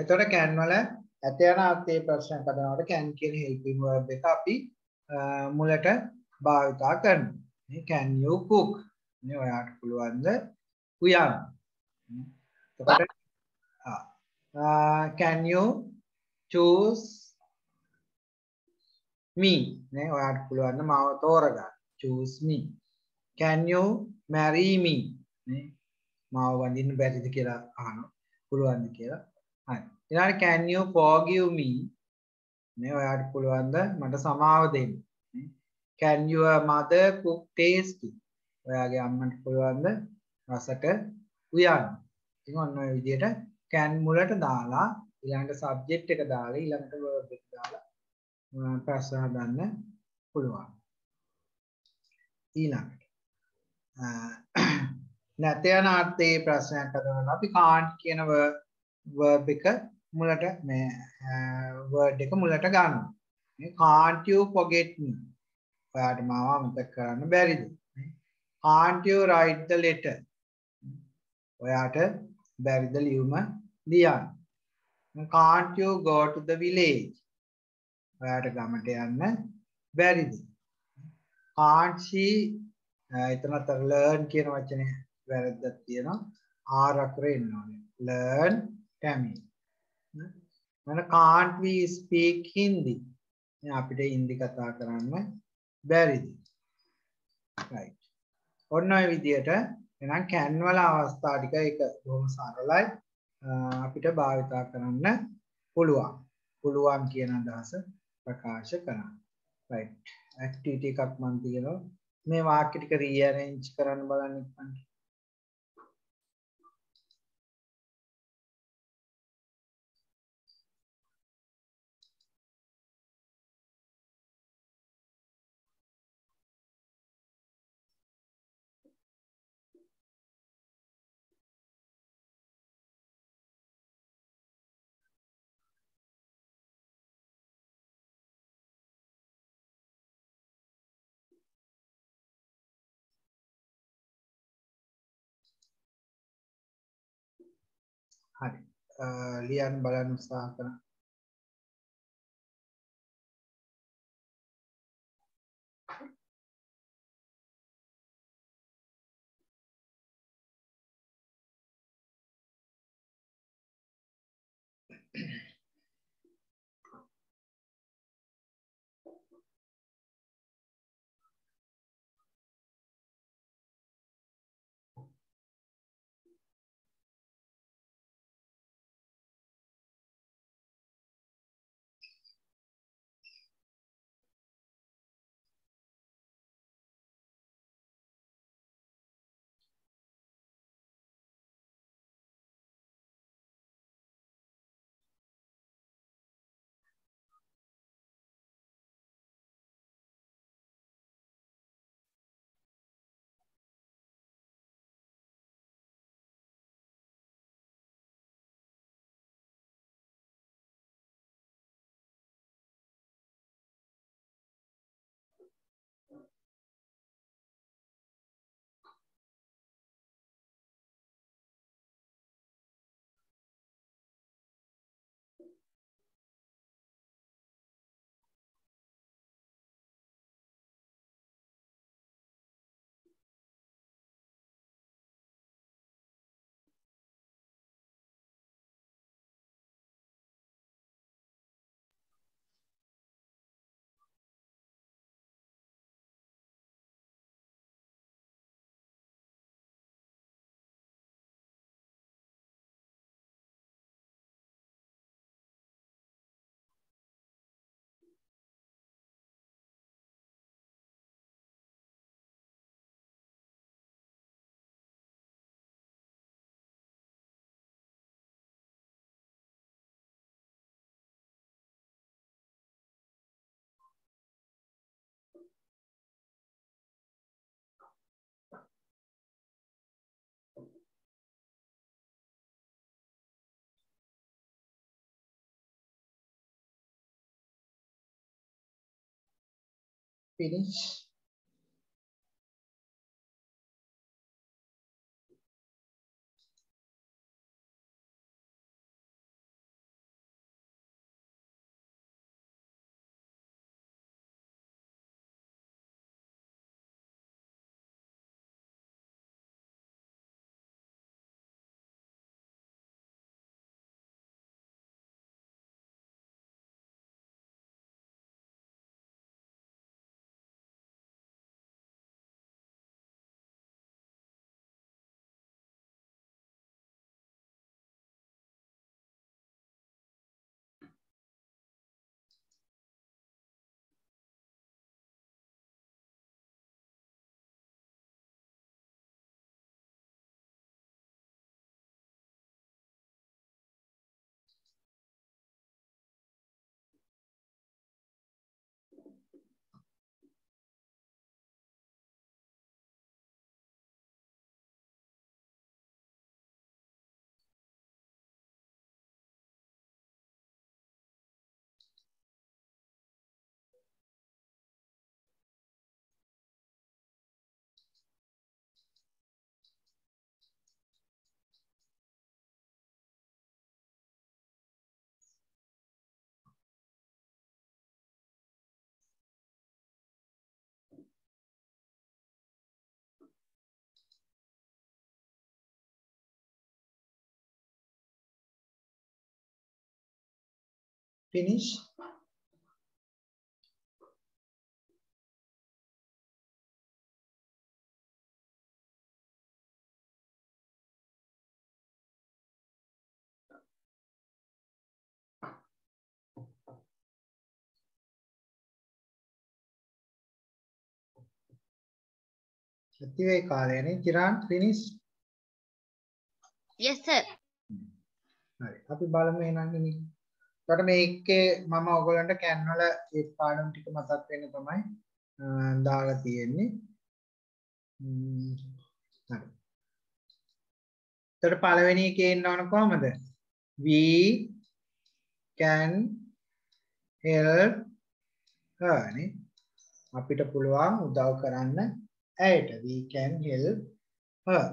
එතකොට can වල ඇත යන අර්ථයේ ප්‍රශ්නයක් හදනකොට can කියන helping verb එක අපි මුලට භාවිතා කරනවා. මේ can you cook? මේ ඔයාට පුළුවන්ද උයන්න? එතකොට can you choose me? නේ ඔයාට පුළුවන්ද මාව තෝරගන්න? choose me. Can you marry me? නේ මාව වඳින්න බැරිද කියලා අහනවා. පුළුවන්ද කියලා. හරි. ඊළඟට can you forgive me? නේ ඔයාට පුළුවන්ද මට සමාව දෙන්න? නේ can your mother cook tasty? ඔයාගේ අම්මට පුළුවන්ද රසට උයන්න? ඉතින් ඔන්න ඔය විදිහට can මුලට දාලා ඊළඟට subject එක දාලා ඊළඟට verb එක දාලා ප්‍රශ්න හදන්න පුළුවන්. ඊළඟට නැත යන අර්ථයේ ප්‍රශ්නයක් හදනවා අපි can't කියන verb එක මුලට මේ word එක මුලට ගන්නවා. මේ can't you forget me? ඔයාට මාව අමතක කරන්න බැරිද? can't you write the letter? ඔයාට බැරිද ලියුම ලියන්න? can't you go to the village? ඔයාට ගමට යන්න බැරිද? can't she එතනත් learn කියන වචනේ වැරද්දක් තියෙනවා r අකුර එන්න ඕනේ learn tamil මම can't we speak hindi අපිට හින්දි කතා කරන්න බැරිද right ඔන්න ඔය විදිහට එහෙනම් can වල අවස්ථා ටික ඒක බොහොම සරලයි අපිට භාවිතා කරන්න පුළුවන් කියන අදහස ප්‍රකාශ කරන්න right activity එකක් මම තියෙනවා මේ වාක්‍ය ටික රීඅරේන්ජ් කරන්න බලන්න ඉක්මනට හරි ලියන්න බලන්න උත්සාහ කරන්න Finish. Finish. Active කාලය නේ චිරාන් finish. Yes, sir. හරි. අපි බලමු එහෙනම් ඉතින්. ඊට මේකේ මම ඔයගලන්ට can වල ඒ පාඩම් ටික මතක් වෙන්න තමයි දාලා තියෙන්නේ. හරි. ඊට පළවෙනි එකේ ඉන්න ඕන කොහමද? We can help her නේ. අපිට පුළුවන් උදව් කරන්න ඇයට. We can help her.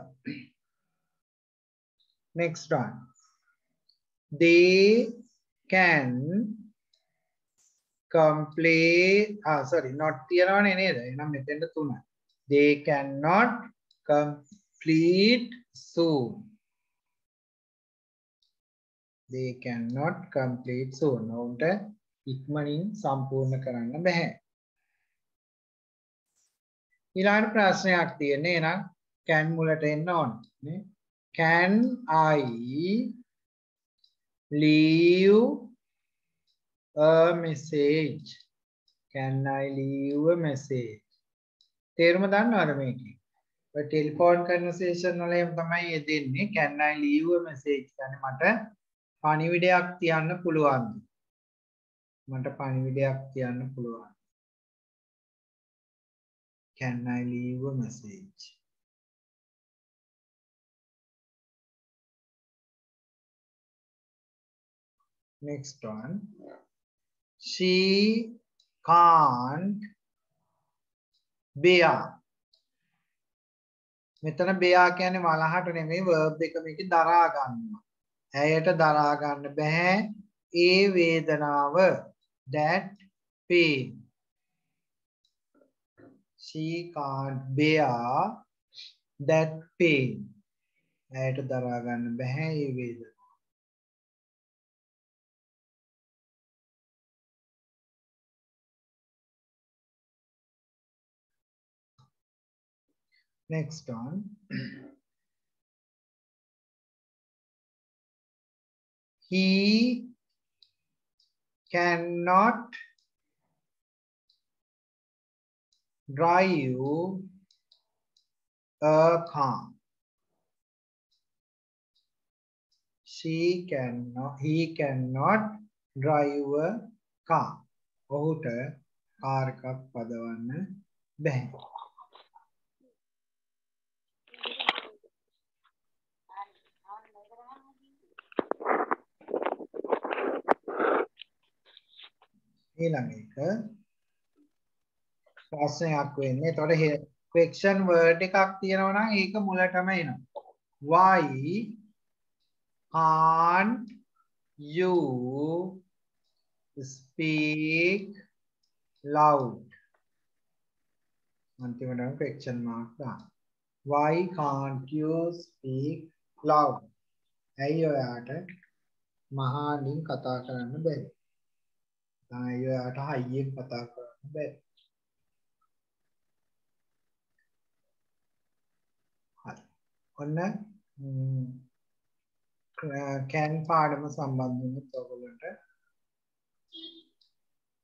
Next one. They can complete sorry not තියනවනේ නේද? එහෙනම් මෙතෙන්ට 3. They cannot complete soon. They cannot complete soon. ඔවුන්ට ඉක්මනින් සම්පූර්ණ කරන්න බෑ. ඊළඟ ප්‍රශ්නයක් තියෙන්නේ එහෙනම් can මුලට එන්න ඕන නේ. Can I leave a message? Can I leave a message? තේරුම දන්නවද මේකේ? ඔය ටෙලිෆෝන් කන්වර්සේෂන් වල එහෙම තමයි යෙදෙන්නේ. Can I leave a message? කියන්නේ මට පණිවිඩයක් තියන්න පුළුවන්ද? මට පණිවිඩයක් තියන්න පුළුවන්. Can I leave a message? Next one. She can't bear. මෙතන bear කියන්නේ වලහට නෙමෙයි verb එක මේකේ දරා ගන්නවා. ඇයට දරා ගන්න බෑ ඒ වේදනාව. That pain. She can't bear that pain. ඇයට දරා ගන්න බෑ ඒ වේදනාව. Next one. He cannot drive a car. He cannot drive a car. ඔහුට කාර් එකක් පදවන්න බැහැ. ඊළඟ එක ප්‍රශ්නයක් වෙන්නේ. එතකොට question word එකක් තියෙනවා නම් ඒක මුලටම එනවා. Why can't you speak loud? අන්තිමට question mark දාන්න. Why can't you speak loud? ඇයි ඔයාට මහාලින් කතා කරන්න බැරි? ඇයි ඔයාට හයියෙන් කතා කරන්න බැරි? හරි. ඔන්න can පාඩම සම්බන්ධ වෙන ඔයගොල්ලන්ට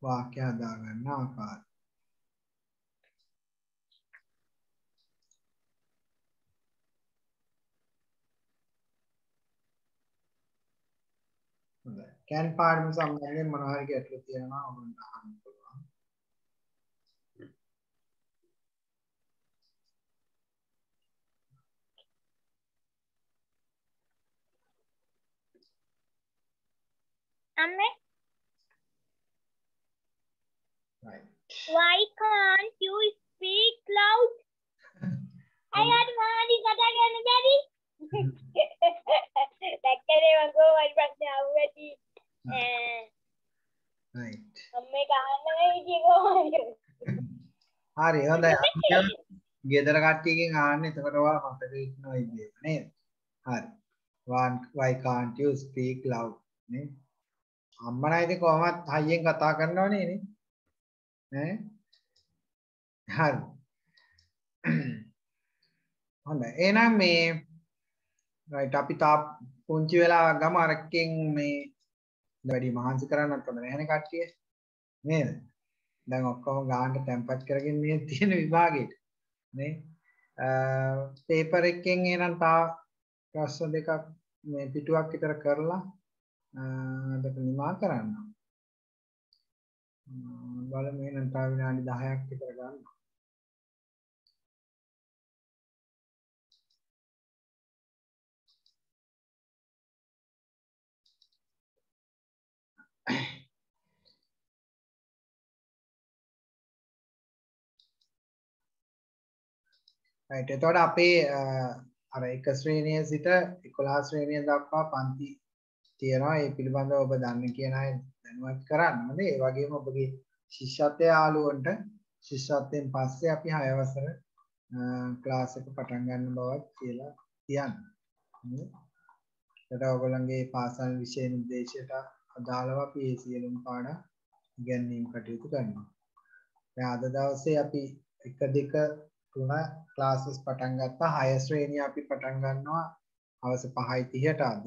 වාක්‍ය හදා ගන්න ආකාරය. can පාඩම සම්බන්ධයෙන් මොනවා හරි ගැටලු තියෙනවා ඔයගොල්ලන්ට අහන්න පුළුවන්. Amme, Right. why can't you speak loud? අයියාට මානි කතා කරන්න බැරි? දැක්කනේ මගෝ වයි ප්‍රශ්නේ ආවුවටි. Right. අම්මේ කහන්න වෙයි කිව්වෝ. හරි හොඳයි. අපි ගෙදර කට්ටියකින් ආන්නේ එතකොට ඔයා මතක ඉන්නවා ඉන්නේ නේද? හරි. Why can't you speak loud? නේ? අම්මලා ඉතින් කොහොමත් හයියෙන් කතා කරනවනේ නේ? ඈ? හරි. හොඳයි. එහෙනම් මේ right අපි තා පුංචි වෙලා ගම අරකින් මේ වැඩි මහන්සි කරන්නත් හොඳ නැහැනේ කට්ටිය. නේද? දැන් ඔක්කොම ගානට tempat කරගෙන මේ තියෙන විභාගෙට නේ පේපර් එකෙන් එනන් තා ප්‍රශ්න දෙකක් මේ පිටුවක් විතර කරලා අදට නිමා කරන්න. බලමු එහෙනම් තා විනාඩි 10ක් විතර ගන්න. right එතකොට අපේ අර එක ශ්‍රේණියේ සිට 11 ශ්‍රේණිය දක්වා පන්ති තියෙනවා. ඒ පිළිබඳව ඔබ දන්න කියන අය දැනුවත් කරන්න. හොඳ ඒ වගේම ඔබගේ ශිෂ්‍යත්වයේ යාළුවන්ට ශිෂ්‍යත්වයෙන් පස්සේ අපි 6 වසර ක්ලාස් එක පටන් ගන්න බවත් කියලා තියන්න. හරි. ඔයගොල්ලන්ගේ පාසල් විෂය නිර්දේශයට අදාළව අපි මේ සියලුම පාඩම් ඉගෙනීම් කටයුතු කරනවා. දැන් අද දවසේ අපි 1 2 3 ක්ලාසස් පටන් ගත්තා. 6 ශ්‍රේණිය අපි පටන් ගන්නවා හවස 5:30ට අද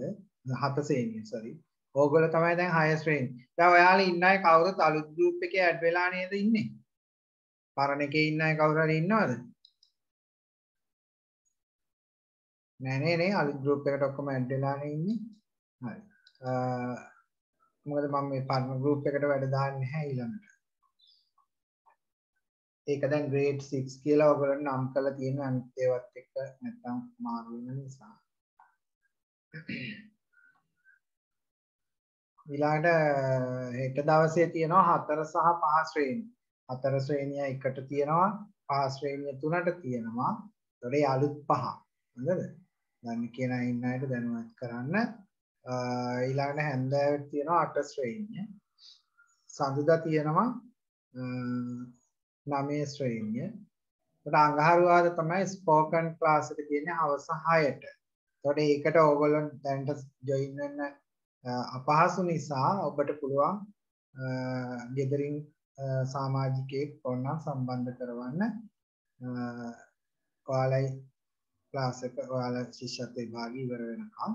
7 ශ්‍රේණිය sorry. ඕගොල්ලෝ තමයි දැන් 6 ශ්‍රේණිය. දැන් ඔයාලා ඉන්න අය කවුරුත් අලුත් ගෲප් එකේ ඇඩ් වෙලා නේද ඉන්නේ? පරණ එකේ ඉන්න අය කවුරු හරි ඉන්නවද? නෑ නේ අලුත් ගෲප් එකට ඔක්කොම ඇඩ් වෙලානේ ඉන්නේ. හරි. මොකද මම මේ පරණ ගෲප් එකට වැඩ දාන්නේ නැහැ ඊළඟට. ඒක දැන් grade 6 කියලා ඔයගොල්ලෝ නම් කරලා තියෙන අනිත් ඒවත් එක්ක නැත්තම් මාරු වෙන නිසා. ඊළඟට හෙට දවසේ තියෙනවා 4 සහ 5 ශ්‍රේණි. 4 ශ්‍රේණිය එකට තියෙනවා 5 ශ්‍රේණිය 3ට තියෙනවා. ඒතකොට අලුත් 5. හොඳද? දැන් කියන ඉන්න අයට දැනුවත් කරන්න. ඊළඟට හැන්දෑවට තියෙනවා 8 ශ්‍රේණිය. සඳුදා තියෙනවා 9 ශ්‍රේණිය. ඒකට අඟහරුවාදා තමයි ස්පෝකන් ක්ලාස් එක තියෙන්නේ හවස 6ට. ඒකට ඒකට ඕගොල්ලෝ දැනට ජොයින් වෙන්න අපහසු නිසා ඔබට පුළුවන් ගෙදරින් සමාජිකයෙක් ඕනනම් සම්බන්ධ කරවන්න. ඔයාලයි ක්ලාස් එක ඔයාලා ශිෂ්‍යත්ව විභාගය ඉවර වෙනකම්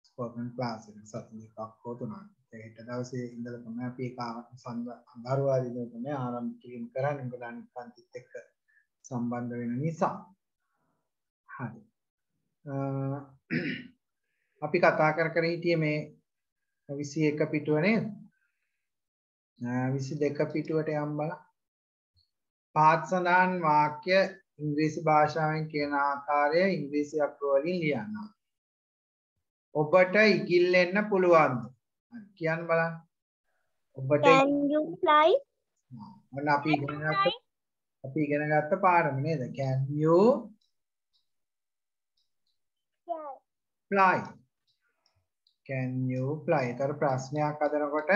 ස්පෝකන් ක්ලාස් එක සති දෙකක් හෝ තුනක්. හෙට දවසේ ඉඳලා තමයි අපි ඒක අඟහරුවාදා ඉඳලා තමයි ආරම්භ කිරීම කරන්නේ. මොකද අනිත් පන්තිත් එක්ක සම්බන්ධ වෙන නිසා. හරි. අපි කතා කර හිටියේ මේ 21 පිටුව නේද? 22 පිටුවට යම් බලන්න. පහත් සඳහන් වාක්‍ය ඉංග්‍රීසි භාෂාවෙන් කියන ආකාරය ඉංග්‍රීසි අකුරු වලින් ලියන්න. ඔබට ඉගිල්ලෙන්න පුළුවන්ද? කියන්න බලන්න. ඔබට Can you fly? මොන අපි ඉගෙන ගත්ත අපි ඉගෙන ගත්ත පාඩම නේද? Can you fly? Can you fly? ඒතර ප්‍රශ්නයක් හදනකොට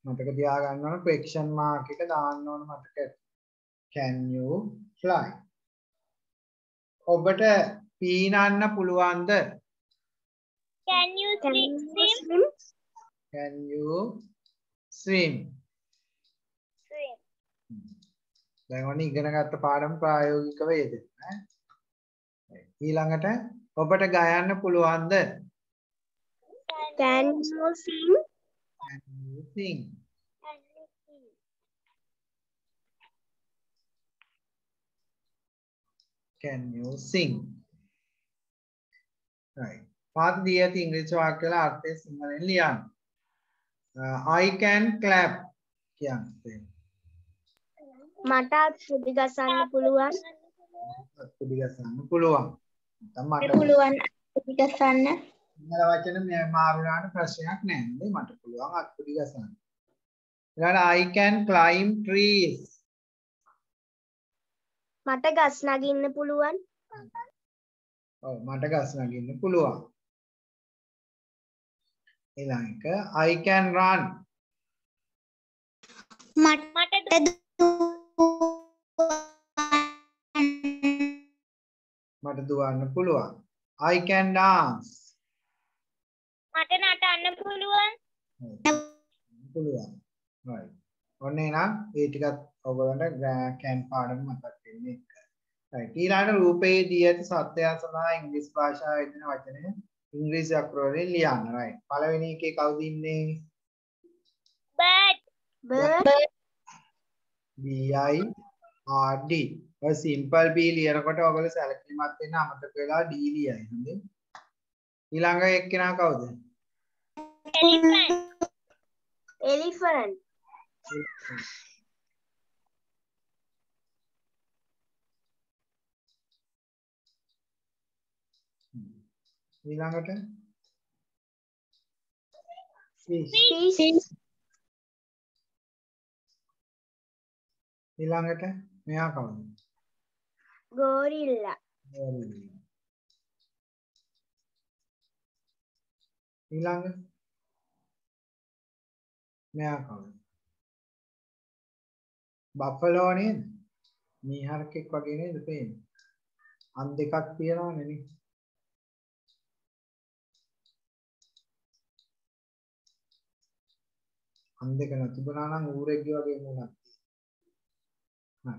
මතක තියාගන්න ඕන question mark එක දාන්න ඕන මතක. Can you fly? ඔබට පීනන්න පුළුවන්ද? Can you swim? Can you swim? දැන් ඔන්න ඉගෙන ගත්ත පාඩම ප්‍රායෝගිකව යෙදෙන්න ඈ. ඊළඟට ඔබට ගයන්න පුළුවන්ද? Can you sing? Can you sing? Can you sing? Right. පාත දී ඇති ඉංග්‍රීසි වාක්‍ය වල අර්ථය සිංහලෙන් ලියන්න. I can clap කියන්නේ. මට අත්පුඩි ගසන්න පුළුවන්. අත්පුඩි ගසන්න පුළුවන්. මට පුළුවන් අත්පුඩි ගසන්න. සිංහල වචන මේ මාරුනාට ප්‍රශ්නයක් නැහැ නේද? මට පුළුවන් අත්පුඩි ගසන්න. ඊළඟට I can climb trees. මට ගස් නගින්න පුළුවන්. ඔව් මට ගස් නගින්න පුළුවන්. ඊළඟ I can run. මට දුවන්න පුළුවන්. I can dance. මට නටන්න පුළුවන්. පුළුවන්. right. ඔන්න එහෙනම් ඒ ටිකත් ඔයගොල්ලන්ට can පාඩම මතක් වෙන්නේ එක. right. ඊළඟ රූපයේ දී ඇති සත්‍යය සඳහා ඉංග්‍රීසි භාෂාවේ යෙදෙන වචනය ඉංග්‍රීසි අකුර වලින් ලියන්න. right. පළවෙනි එකේ කවුද ඉන්නේ? Bird. B I R D. ඔය සිම්පල් B ලියනකොට ඔයගොල්ලෝ සැලකිලිමත් වෙන්න අමතක වෙලා D ලියයි. හරිද? ඊළඟ එක්කෙනා කවුද? Elephant. ඊළඟට fish. ඊළඟට මෙයා කවුද? Gorilla. ඊළඟ මෙයා කවුද? buffalo නේද? මීහරකෙක් වගේ නේද පේන්නේ? අන් දෙකක් තියෙනවනේ නේ. අන් දෙක නැතිබුණා නම් ඌරෙක්ගේ වගේ මොනක්. හරි.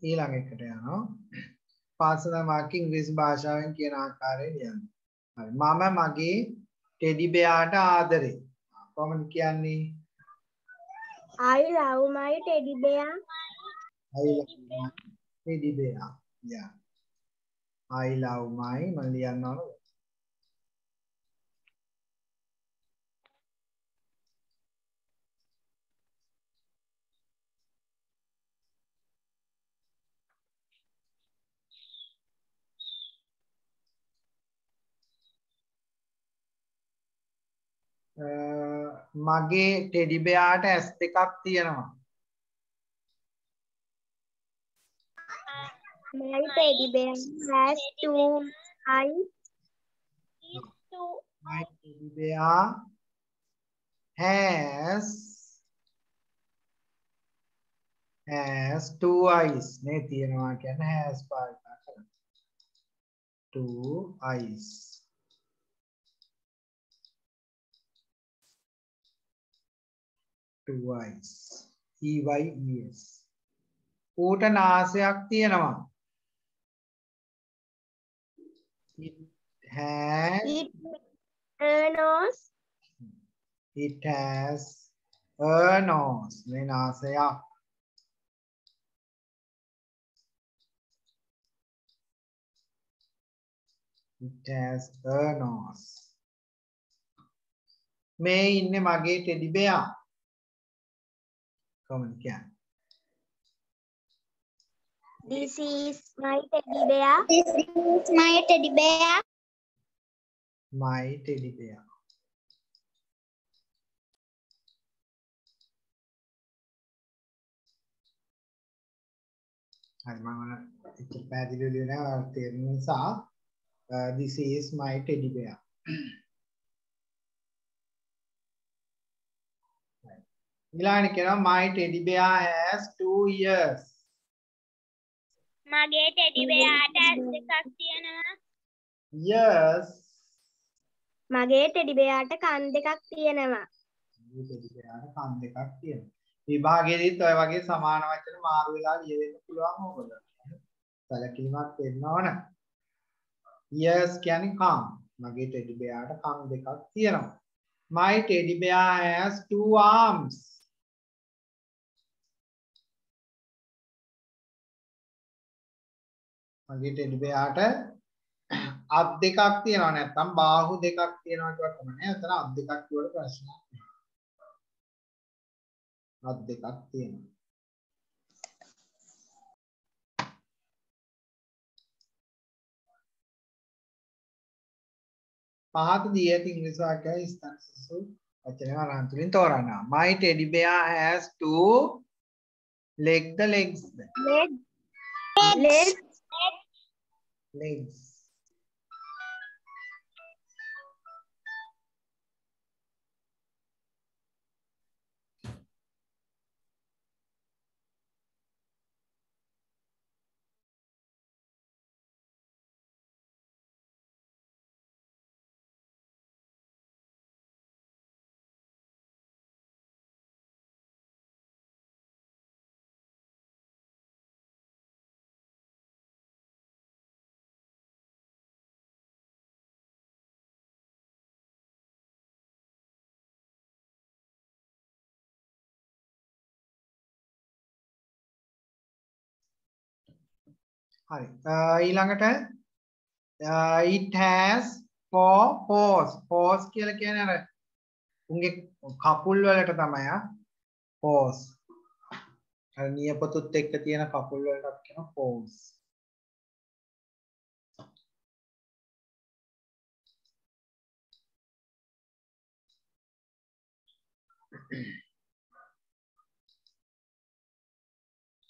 ඊළඟ එකට යනවා. පාසල වාක්‍ය ඉංග්‍රීසි භාෂාවෙන් කියන ආකාරයෙන් ලියන්න. හරි. මම මගේ ටෙඩි බෙයාට ආදරේ. කොහොමද කියන්නේ? I love my teddy bear. I love my teddy bear. Yeah. I love my මම ලියන්න ඕනද? මගේ ටෙඩි බෙයාට ඇස් දෙකක් තියෙනවා. My teddy bear has two eyes. My teddy bear has two eyes. නේ තියෙනවා කියන්නේ has පාවිච්චි කරනවා. Two eyes. Two eyes. EYES. ඌට නාසයක් තියෙනවා. It has A nose. It has a nose. මේ නාසයක්. It has a nose. මේ ඉන්නේ මගේ ටෙඩි බෙයා. කොහොමද කියන්නේ? This is my teddy bear. This is my teddy bear. My teddy bear. හරි මම ඉතින් පැහැදිලි වෙනවා තේරුම් නිසා this is my teddy bear. ඊළඟට කියනවා my teddy bear has 2 ears. මගේ teddy bearට ඇස් දෙකක් තියෙනවා. Yes. මගේ teddy bearට කන් දෙකක් තියෙනවා. මේ teddy bearට කන් දෙකක් තියෙනවා. විභාගයේදීත් ඔය වගේ සමාන වචන මාරු වෙලා ලියවෙන්න පුළුවන් ඕකද? සැලකිලිමත් වෙන්න ඕන. Yes කියන්නේ කන්. මගේ teddy bearට කන් දෙකක් තියෙනවා. My teddy bear has 2 arms. මගේ teddy bearට අත් දෙකක් තියෙනවා නැත්නම් බාහුව දෙකක් තියෙනවා කියවට තමයි. එතන අත් දෙකක් කියවල ප්‍රශ්නයක් නෑ. අත් දෙකක් තියෙනවා. පහත දී ඇති ඉංග්‍රීසි වාක්‍යය ස්ථාන සුසු වචන වරන් තුලින් තෝරනවා. My teddy bear has 2 legs. The legs. Legs. හරි. ඊළඟට it has 4 paws. paws කියලා කියන්නේ අර උන්ගේ කකුල් වලට තමයි paws. අර නියපොතුත් එක්ක තියෙන කකුල් වලට කියන paws.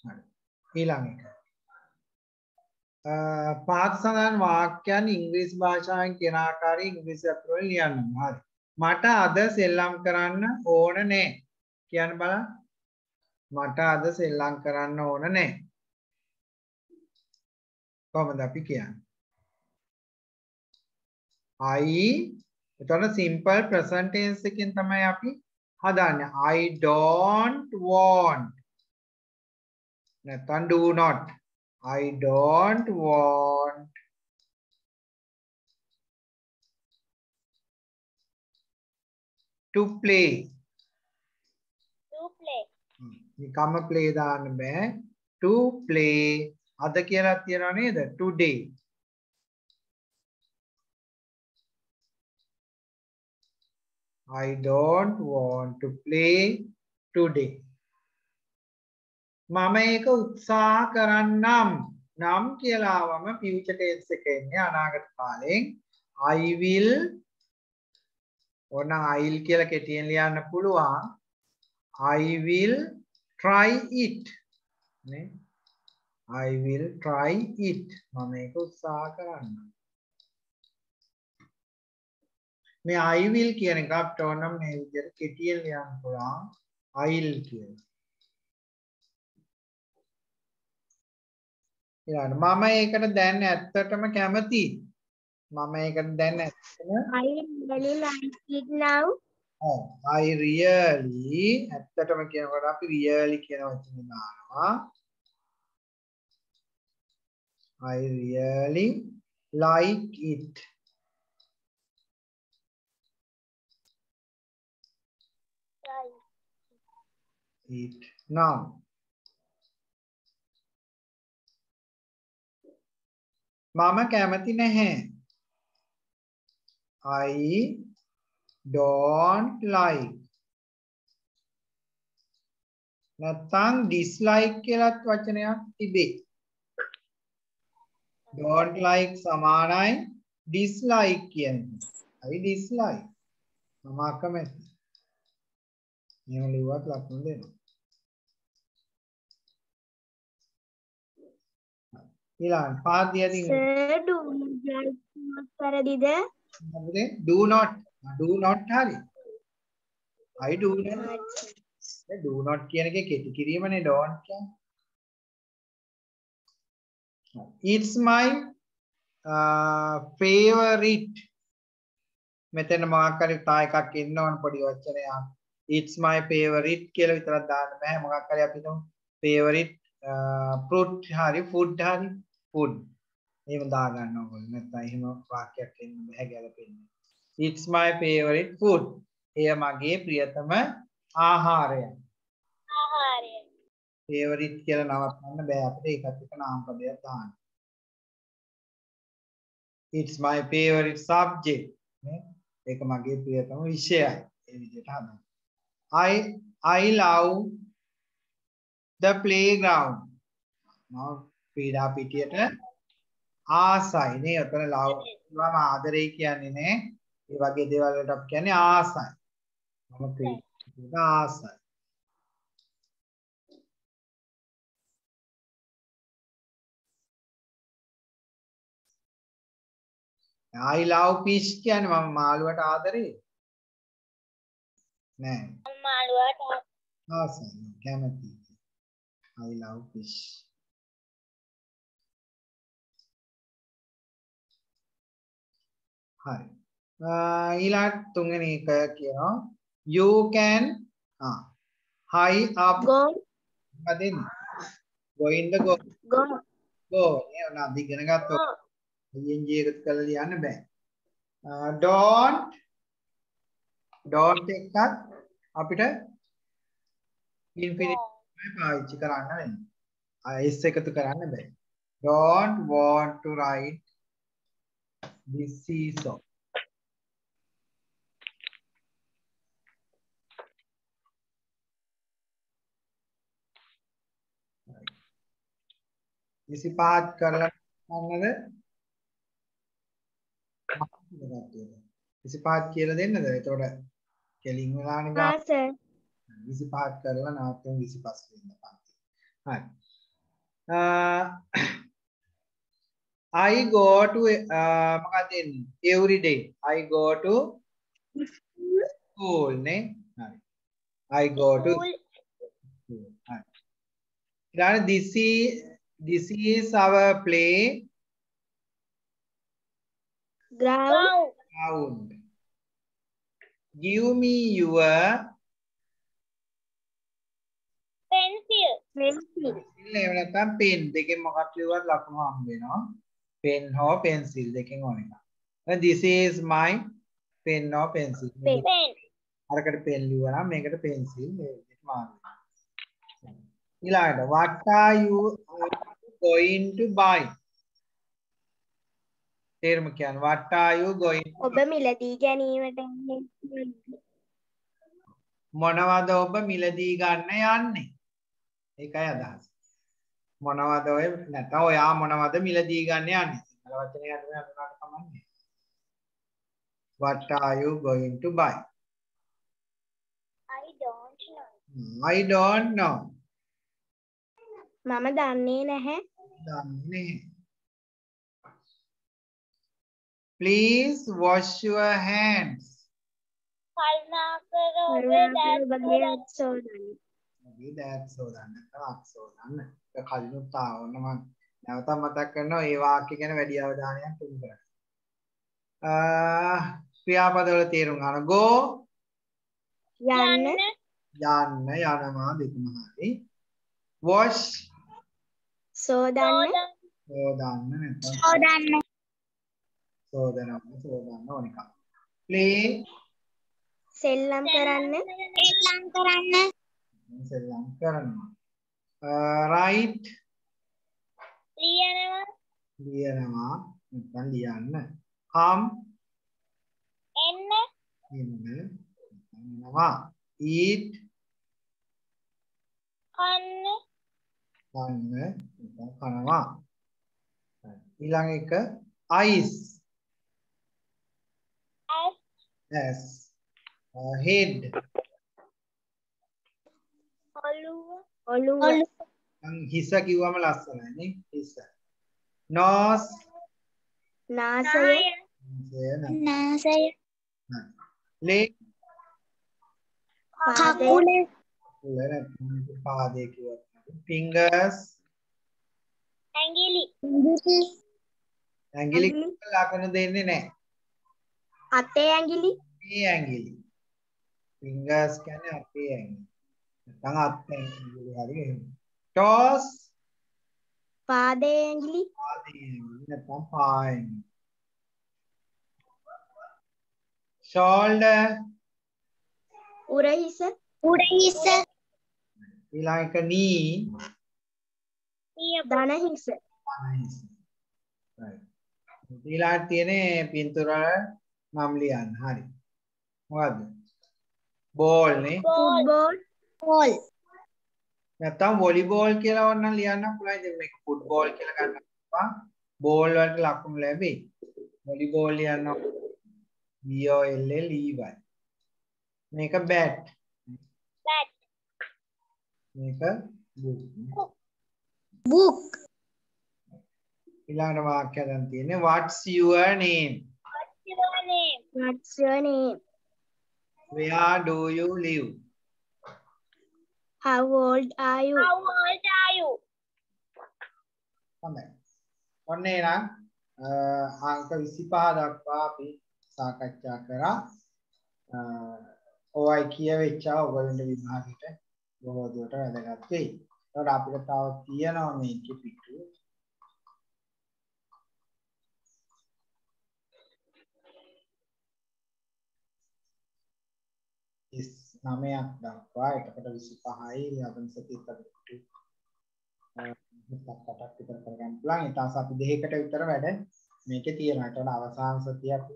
හරි. ඊළඟ එක පාත් සඳහන් වාක්‍යයන් ඉංග්‍රීසි භාෂාවෙන් කියන ආකාරයෙන් ඉංග්‍රීසි අකුරු වලින් ලියන්න. හරි. මට අද සෙල්ලම් කරන්න ඕන නෑ. කියන්න බලන්න. මට අද සෙල්ලම් කරන්න ඕන නෑ. කොහොමද අපි කියන්නේ? එතකොට simple present tense එකෙන් තමයි අපි හදාන්නේ. I don't want. නැත්නම් do not. I don't want to play. To play. නිකම්ම play දාන්න බෑ. To play. අද කියලා තියනවා නේද? Today. I don't want to play today. මම ඒක උත්සාහ කරන්නම්. නම් කියලා ආවම future tense එක එන්නේ අනාගත කාලයෙන්. I will ඕන I'll කියලා කෙටියෙන් ලියන්න පුළුවන්. I will try it. නේ? I will try it. මම ඒක උත්සාහ කරන්නම්. මේ I will කියන එක අපිට ඕනම් මේ විදිහට කෙටියෙන් ලියන්න පුළුවන්. I'll කියලා. ඊළඟ මම ඒකට දැන් ඇත්තටම කැමතියි. මම ඒකට දැන් ඇත්තටම I really like it now. I really ඇත්තටම කියනකොට අපි really කියන වචනේ දානවා. I really like it. It now. මම කැමති නැහැ. I don't like. නැත්නම් dislike කියලාත් වචනයක් තිබේ. don't like සමානයි dislike කියන්නේ. I dislike. මම අකමැති. මේව ලිව්වත් ලකුණු දෙනවා. ඊළඟ පාඩියකින් Sir, do not like වැරදිද? do not හරි. I do not. do not කියන එකේ කෙටි කිරීමනේ don't කියන්නේ. It's my favorite. මෙතන මොකක් හරි තා එකක් එන්න ඕන පොඩි වචනයක්. It's my favorite කියලා විතරක් දාන්න බෑ. මොකක් හරි අපි හිතමු favorite fruit හරි food හරි food. එහෙම දා ගන්න ඕනේ. නැත්නම් එහෙම වාක්‍යයක් එන්න බෑ ගැලපෙන්නේ. It's my favorite food. එය මගේ ප්‍රියතම ආහාරය. ආහාරය. favorite කියලා නවත්තන්න බෑ අපිට ඒකත් එක නාම පදයක් දාන්න. It's my favorite subject. නේ? ඒක මගේ ප්‍රියතම විෂයයි. ඒ විදිහට හදන්න. I love the playground. මම ක්‍රීඩා පිටියට ආසයි නේ. ඔතන love වම ආදරේ කියන්නේ නේ. ඒ වගේ දේවල් වලට අපි කියන්නේ ආසයි. මම ක්‍රීඩාට ආසයි. I love fish කියන්නේ මම මාළුවට ආදරේ නෑ. මාළුවාට ආසයි කැමති. I love fish. හරි. ඊළඟ තුන්වෙනි එක කියනවා you can high up go අදින් go in the go go නේ ඔන්න අපි ඉගෙන ගත්තොත් ing එකත් කරලා ලියන්න බෑ. don't එකත් අපිට infinity පාවිච්චි කරන්න වෙනවා. s එකතු කරන්න බෑ. don't want to ride this seesaw. විසිපහත් කරලා ගන්නද? විසිපහත් කියලා දෙන්නද? එතකොට කෙලින් වෙලානේ ගන්න. હા sir 25 කරලා නාට්‍යම් 25 වෙන්න පන්ති. හරි. I go to මොකක්ද එන්නේ? every day. I go to school නේ. හරි. I go to school. හරි. ඊළඟ this is our play ground. Give me your pencil එහෙම නැත්නම් පෙන් දෙකෙන් මොකක් ලියුවත් ලකුණු හම්බ වෙනවා. පෙන් හෝ පෙන්සිල් දෙකෙන් ඕන එක. දැන් this is my pen or pencil. අරකට පෙන් ලියුවා නම් මේකට පෙන්සිල් මේ විදිහට මාරු වෙනවා. ඊළඟට what are you going to buy? තේරුම කියන්නේ what are you going to ඔබ මිලදී ගැනීමට මොනවද ඔබ මිලදී ගන්න යන්නේ? ඒකයි අදහස. මොනවද ඔය නැත්නම් ඔයා මොනවද මිලදී ගන්න යන්නේ? සිංහල වචනේ හඳුනාගන්න කමන්නේ. What are you going to buy? I don't know. මම දන්නේ නැහැ. දන්නේ. Please wash your hands. ඔබගේ අත් සෝදන්න. ඔබගේ දත් සෝදන්න. අත් සෝදන්න. ඒක කලිනුත් ආවොත් මම නැවත මතක් කරනවා මේ වාක්‍ය ගැන වැඩි අවධානයක් යොමු කරන්න. ක්‍රියාපදවල තේරුම් ගන්න. go යන්න යනවා දෙකම හරි. wash සෝදන්න නැත්නම් සෝදන්න ඕන එක. play සෙල්ලම් කරන්න සෙල්ලම් කරනවා. write ලියනවා නැත්නම් ලියන්න. come එනවා. eat කනවා. ඊළඟ එක ice. S. Head. ඔළුව. හිස කිව්වම ලස්සනයි නේ හිස. nose. නාසය. leg. කකුල. පාදේ කිව්වා. fingers. ඇඟිලි ලකුණු දෙන්නේ නැහැ. අතේ ඇඟිලි. මේ ඇඟිලි. fingers කියන්නේ අතේ ඇඟිලි. නැත්නම් අතේ ඇඟිලි හරි එහෙම. toes. පාදේ ඇඟිලි. පාදේ ඇඟිලි නැත්නම් පා ඇඟිලි. shoulder. උරහිස. ඊළඟ එක knee. දන හිස. right. ඊළඟට තියෙන්නේ පින්තූර නම් ලියන්න. හරි. මොකද්ද? ball නේ. ෆුට්බෝල්. නැත්තම් වොලිබෝල් කියලා වන්න ලියන්න පුළුවන්. ඉතින් මේක ෆුට්බෝල් කියලා ගන්න පුළුවන්. බෝල් වලට ලකුණු ලැබෙයි. වොලිබෝල් ලියන්න BOLL EY. මේක bat. මේක book. ඊළඟ වාක්‍යය දැන් තියෙන්නේ what's your name? What's your name? Where do you live? How old are you? හොඳයි. ඔන්න එහෙනම් අංක 25 දක්වා අපි සාකච්ඡා කරා. ඔයයි කියවෙච්චා ඔයගොල්ලන්ට විභාගෙට බොහෝ දුරට වැදගත් වෙයි. ඒකට අපිට තව තියෙනවා මේකේ පිටු. ඉස් 9ක් දක්වා එතකොට 25යි ලබන සතියේත් අපිට පිටු 7ක් විතර කරගන්න පුළුවන්. ඊට පස්සේ අපි දෙකකට විතර වැඩ මේකේ තියෙනවා. ඒකට අවසාන සතිය අපි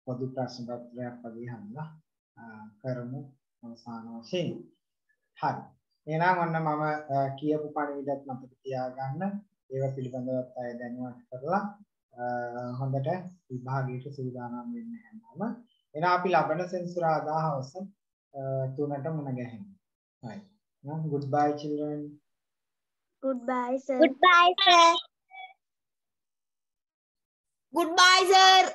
පොදු ප්‍රශ්න පත්‍රයක් වගේ හම්බලා කරමු අවසාන වශයෙන්. හරි. එහෙනම් ඔන්න මම කියපු පණිවිඩත් මතක තියාගන්න. ඒව පිළිබඳව අය දැනුවත් කරලා හොඳට විභාගයට සූදානම් වෙන්න හැමෝම. එහෙනම් අපි ලබන සෙන්සුරාදා හවස 3ට මුණ ගැහෙමු. right. Now goodbye children. Goodbye sir. Goodbye sir.